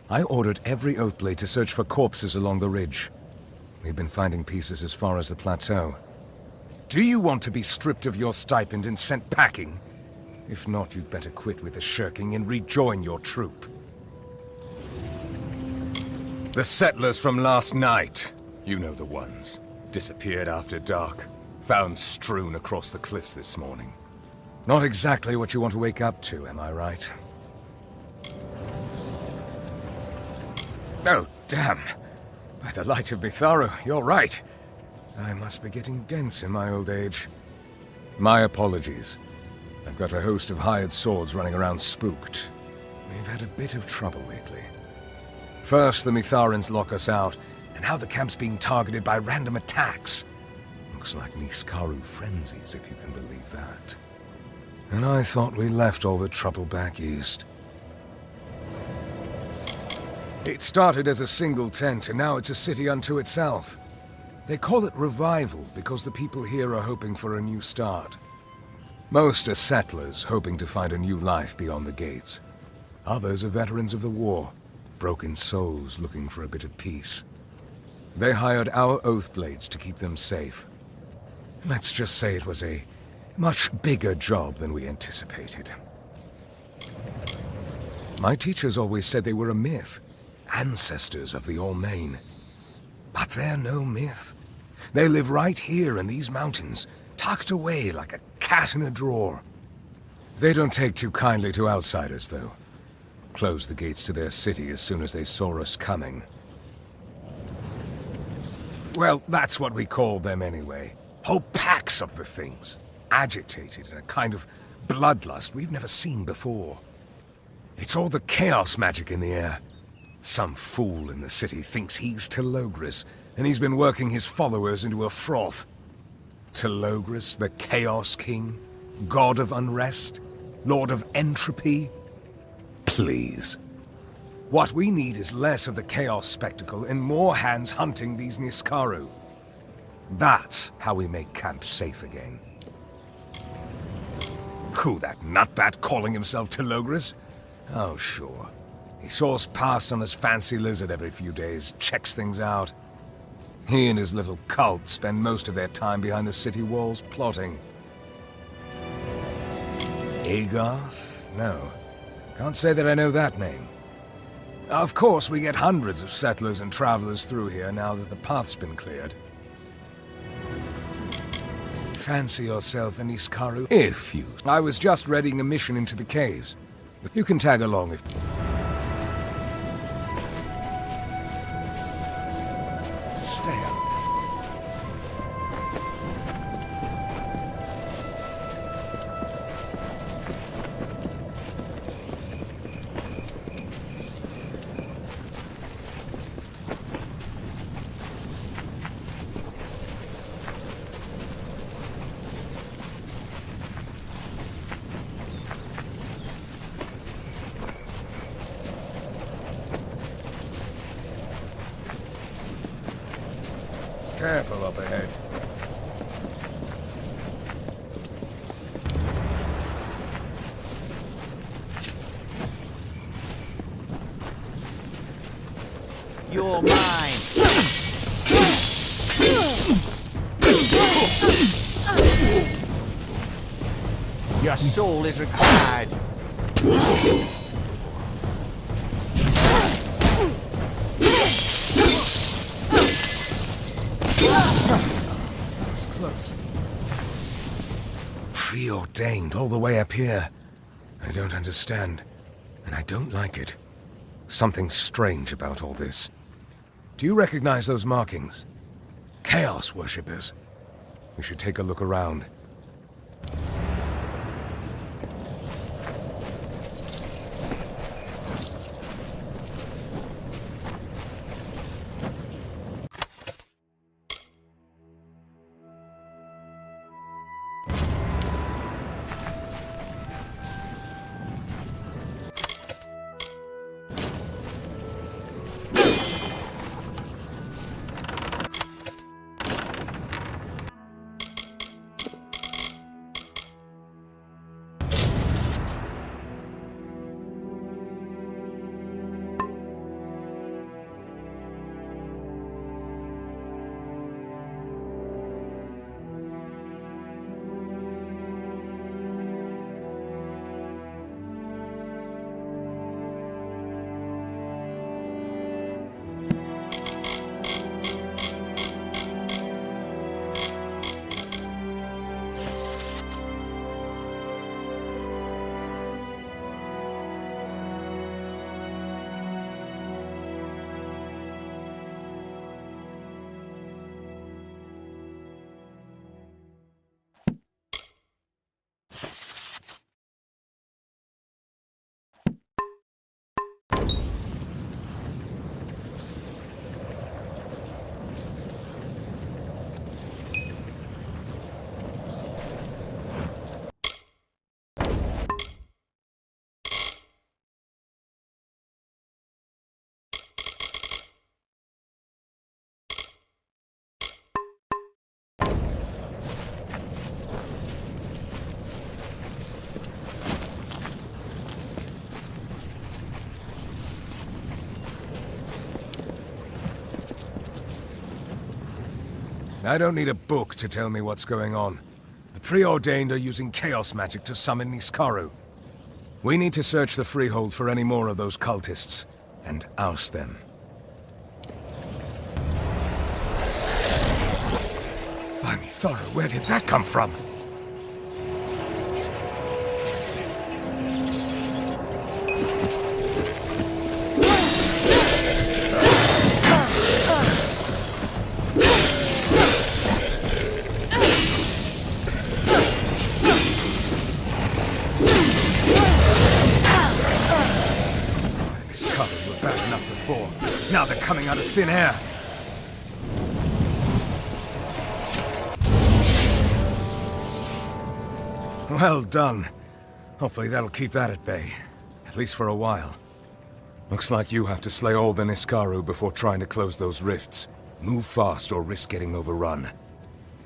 I ordered every Oatblade to search for corpses along the ridge. We've been finding pieces as far as the plateau. Do you want to be stripped of your stipend and sent packing? If not, you'd better quit with the shirking and rejoin your troop. The settlers from last night. You know the ones. Disappeared after dark. Found strewn across the cliffs this morning. Not exactly what you want to wake up to, am I right? Oh, damn. By the light of Mitharu, you're right. I must be getting dense in my old age. My apologies. I've got a host of hired swords running around spooked. We've had a bit of trouble lately. First, the Mitharans lock us out, and now the camp's being targeted by random attacks. Looks like Niskaru frenzies, if you can believe that. And I thought we left all the trouble back east. It started as a single tent, and now it's a city unto itself. They call it Revival because the people here are hoping for a new start. Most are settlers hoping to find a new life beyond the gates. Others are veterans of the war, broken souls looking for a bit of peace. They hired our Oathblades to keep them safe. Let's just say it was a much bigger job than we anticipated. My teachers always said they were a myth, ancestors of the All-Main. But they're no myth. They live right here in these mountains, tucked away like a cat in a drawer. They don't take too kindly to outsiders, though. Closed the gates to their city as soon as they saw us coming. Well, that's what we called them anyway. Whole packs of the things. Agitated in a kind of bloodlust we've never seen before. It's all the chaos magic in the air. Some fool in the city thinks he's Telogris, and he's been working his followers into a froth. Telogris, the Chaos King? God of Unrest? Lord of Entropy? Please. What we need is less of the chaos spectacle and more hands hunting these Niskaru. That's how we make camp safe again. Who, that nutbat calling himself Telogris? Oh, sure. He soars past on his fancy lizard every few days, checks things out. He and his little cult spend most of their time behind the city walls plotting. Agarth? No. Can't say that I know that name. Of course, we get hundreds of settlers and travelers through here now that the path's been cleared. Fancy yourself an Iskaru? If you... I was just readying a mission into the caves. You can tag along if... Stay up. Careful up ahead. You're mine. Your soul is required. Preordained all the way up here. I don't understand, and I don't like it. Something strange about all this. Do you recognize those markings? Chaos worshippers. We should take a look around. I don't need a book to tell me what's going on. The Preordained are using chaos magic to summon Niskaru. We need to search the Freehold for any more of those cultists, and oust them. Blimey, Thora, where did that come from? Niskaru were bad enough before. Now they're coming out of thin air. Well done. Hopefully that'll keep that at bay. At least for a while. Looks like you have to slay all the Niskaru before trying to close those rifts. Move fast or risk getting overrun.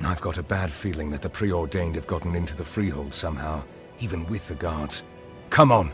I've got a bad feeling that the Preordained have gotten into the Freehold somehow, even with the guards. Come on!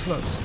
Close.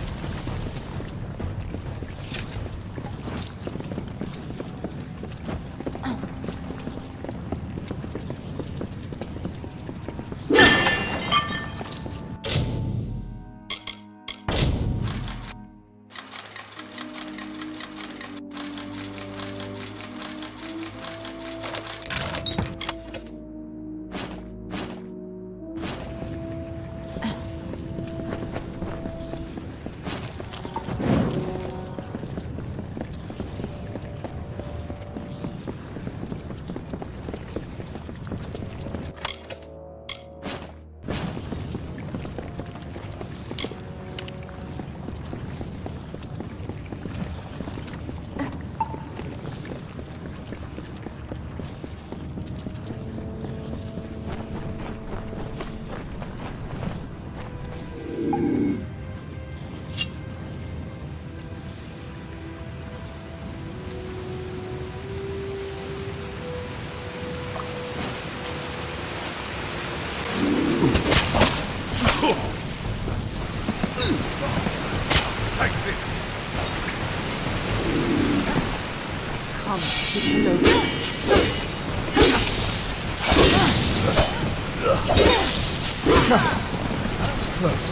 That's close.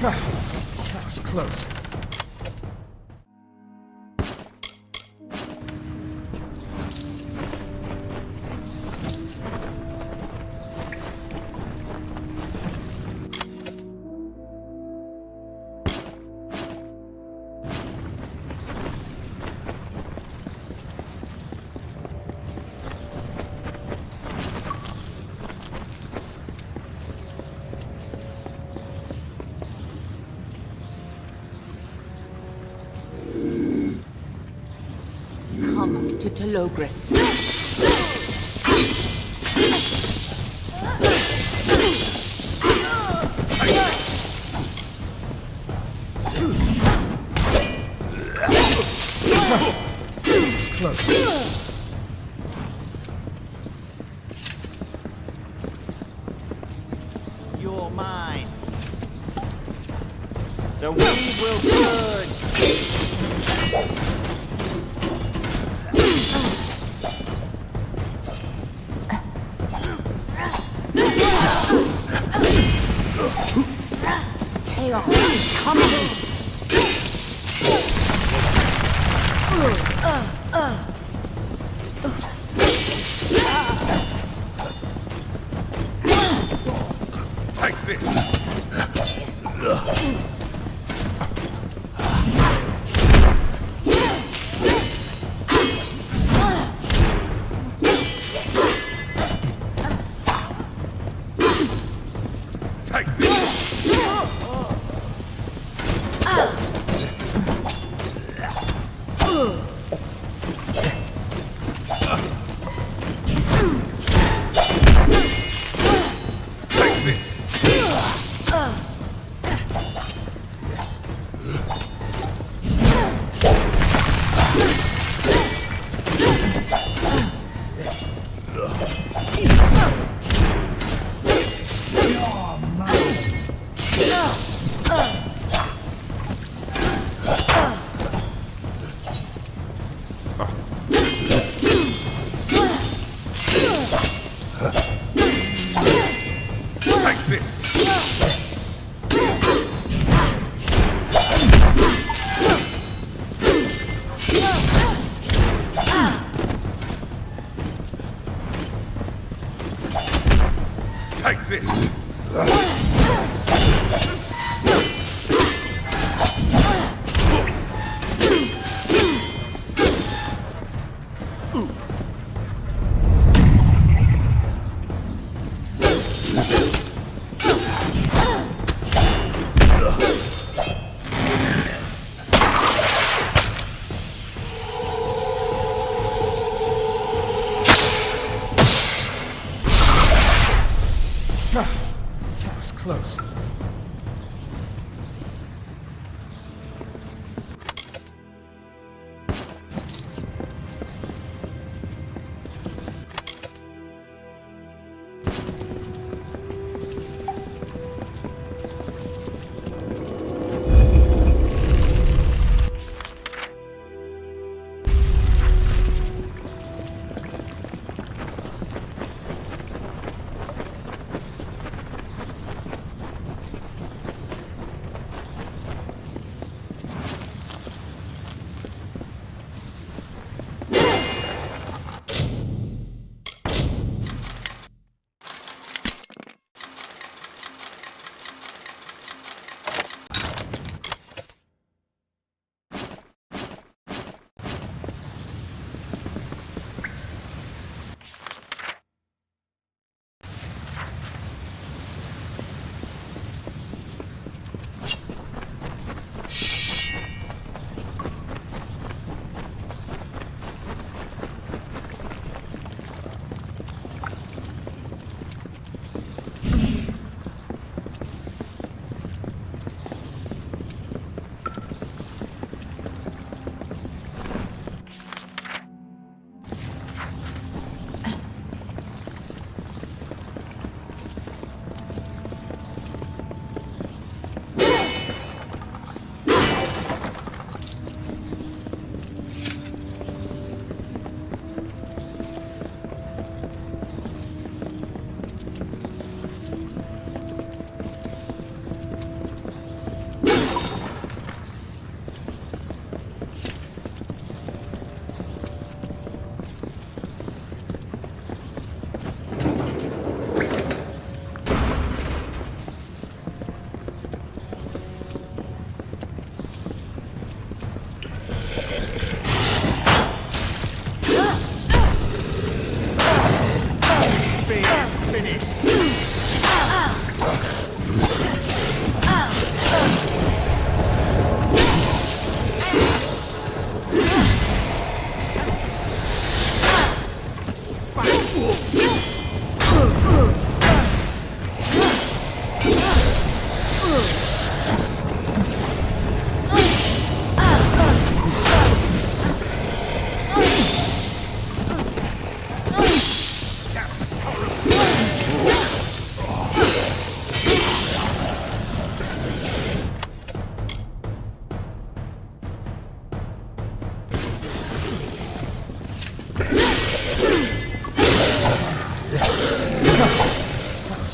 That was close. devoted to Logris. It's close. You're mine. The wind will burn. Chaos, come on! Take this! Take this! Take this!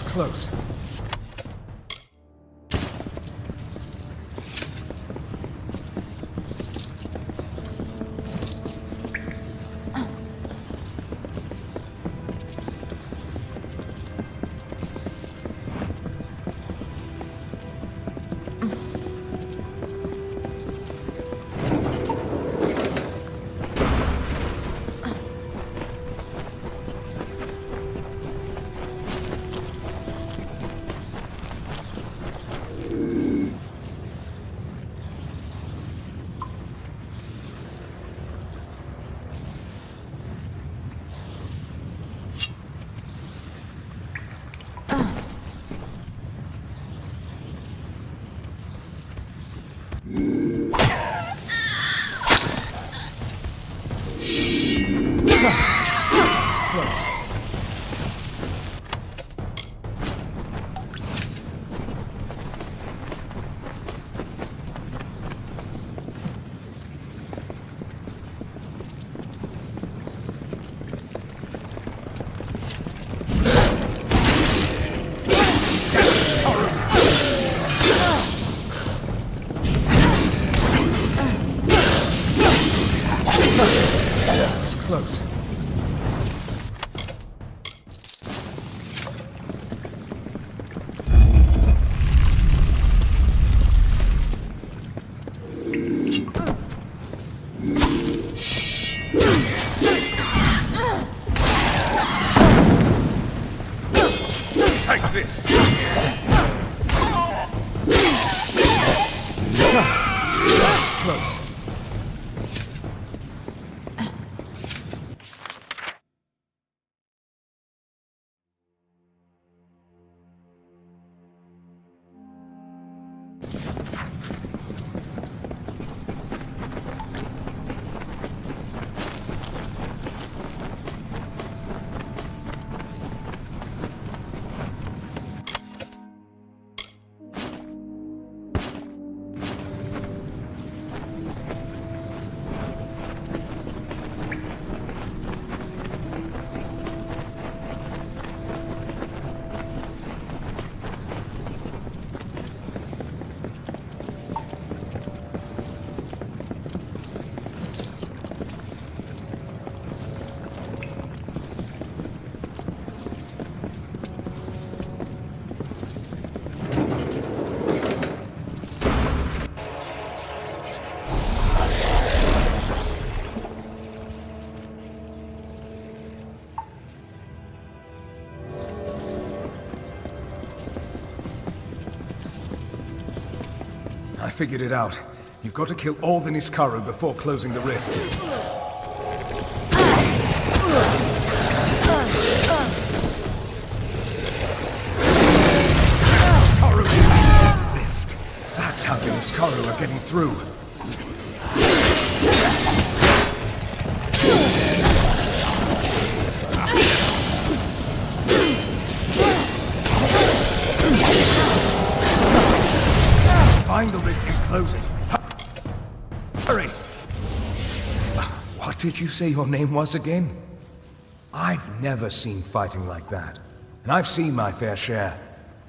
It's close. Close. Take this. That's close. I figured it out. You've got to kill all the Niskaru before closing the rift. Rift. That's how the Niskaru are getting through. Find the rift and close it. Hurry! What did you say your name was again? I've never seen fighting like that. And I've seen my fair share.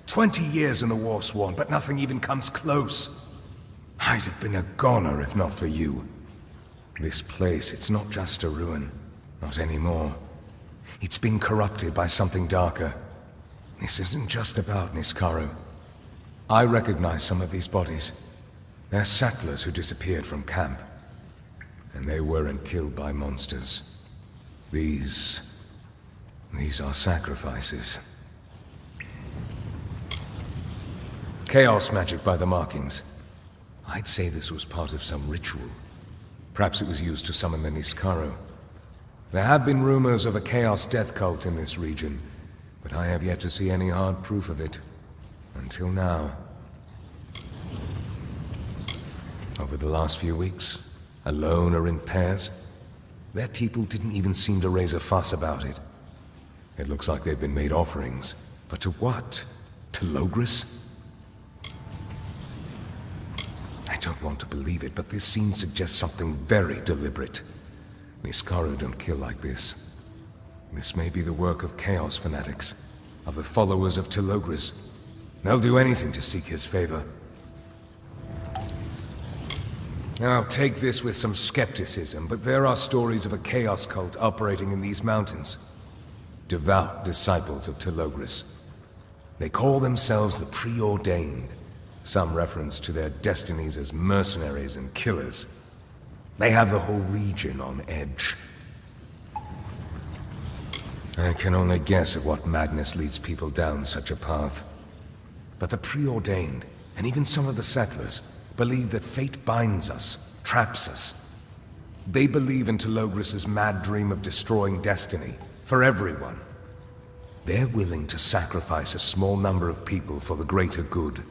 20 years in the Warsworn, but nothing even comes close. I'd have been a goner if not for you. This place, it's not just a ruin. Not anymore. It's been corrupted by something darker. This isn't just about Niskaru. I recognize some of these bodies. They're settlers who disappeared from camp. And they weren't killed by monsters. These are sacrifices. Chaos magic by the markings. I'd say this was part of some ritual. Perhaps it was used to summon the Niskaru. There have been rumors of a chaos death cult in this region, but I have yet to see any hard proof of it. Until now. Over the last few weeks, alone or in pairs, their people didn't even seem to raise a fuss about it. It looks like they've been made offerings. But to what? To Logris? I don't want to believe it, but this scene suggests something very deliberate. Niskaru don't kill like this. This may be the work of Chaos fanatics. of the followers of Telogris. They'll do anything to seek his favor. Now, take this with some skepticism, but there are stories of a chaos cult operating in these mountains. Devout disciples of Telogris. They call themselves the Preordained, some reference to their destinies as mercenaries and killers. They have the whole region on edge. I can only guess at what madness leads people down such a path. But the Preordained, and even some of the settlers, believe that fate binds us, traps us. They believe in Telogris' mad dream of destroying destiny, for everyone. They're willing to sacrifice a small number of people for the greater good,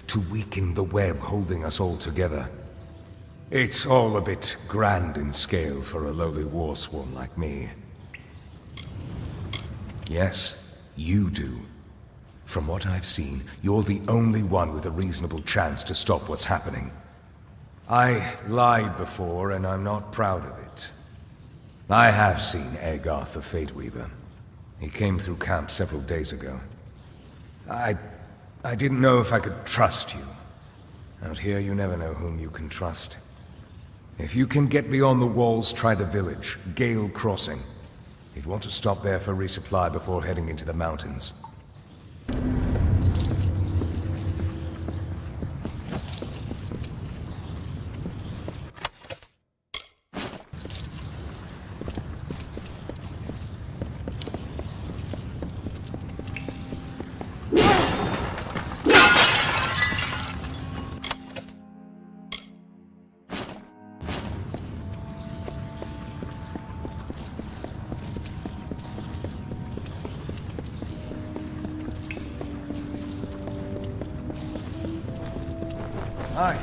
to weaken the web holding us all together. It's all a bit grand in scale for a lowly warsworn like me. Yes, you do. From what I've seen, you're the only one with a reasonable chance to stop what's happening. I lied before, and I'm not proud of it. I have seen Agarth the Fate Weaver. He came through camp several days ago. I didn't know if I could trust you. Out here, you never know whom you can trust. If you can get beyond the walls, try the village, Gale Crossing. You'd want to stop there for resupply before heading into the mountains. Aye.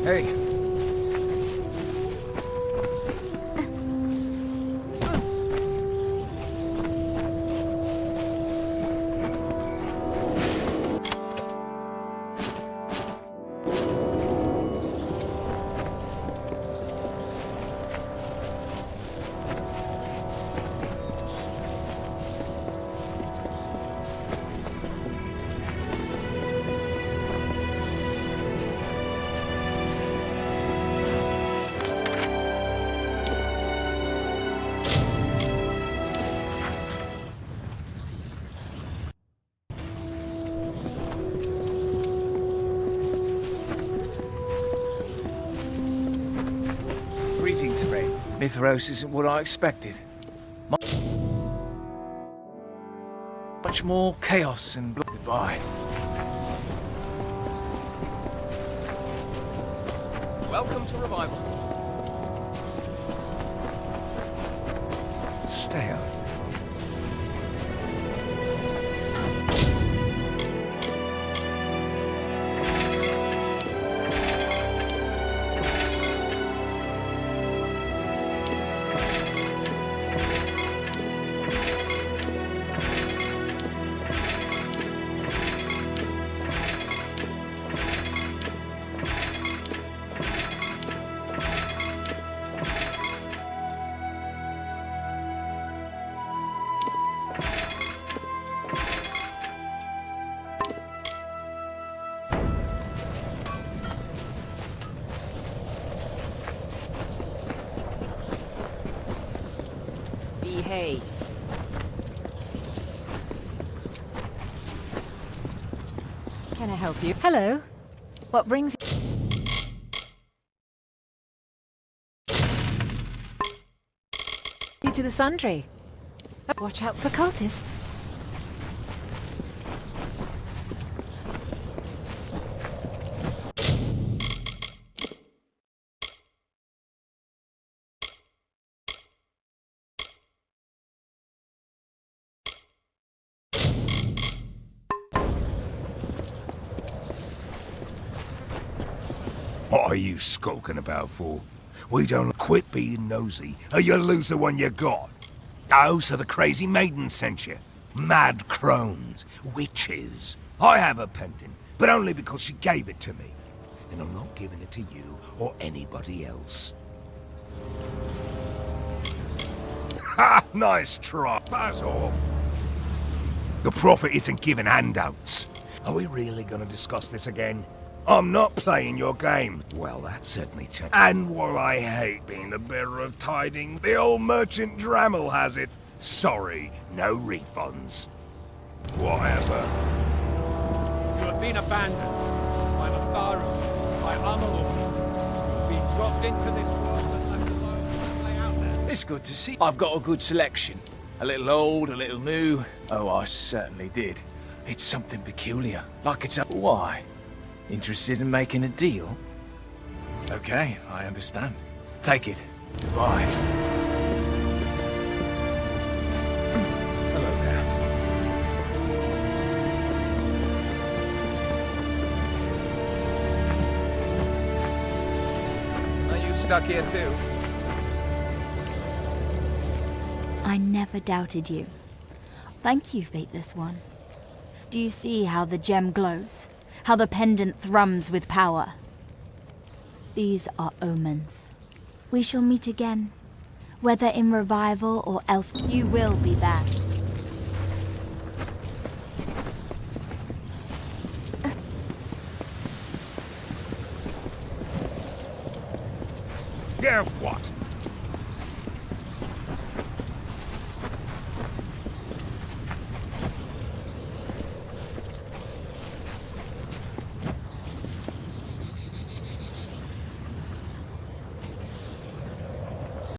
Hey. Greetings, friend. Mithros isn't what I expected. Much more chaos and goodbye. Welcome to Revival. Stay out. Behave. Can I help you? Hello. What brings you to the Sundry? Watch out for cultists. What are you skulking about for? We don't quit being nosy, or you'll lose the one you got. Oh, so the crazy maiden sent you? Mad crones, witches. I have a pendant, but only because she gave it to me. And I'm not giving it to you or anybody else. Ha! Nice try. Pass off. The prophet isn't giving handouts. Are we really gonna discuss this again? I'm not playing your game. Well, that certainly changed. And while I hate being the bearer of tidings, the old merchant Drammel has it. Sorry, no refunds. Whatever. You have been abandoned by Matharu, by Amalur. Been dropped into this world and left alone to play out there. It's good to see. I've got a good selection. A little old, a little new. Oh, I certainly did. It's something peculiar. Like it's a... Why? Interested in making a deal? Okay, I understand. Take it. Goodbye. Hello there. Are you stuck here too? I never doubted you. Thank you, Fateless One. Do you see how the gem glows? How the pendant thrums with power? These are omens. We shall meet again. Whether in revival or else, you will be back. Yeah, what?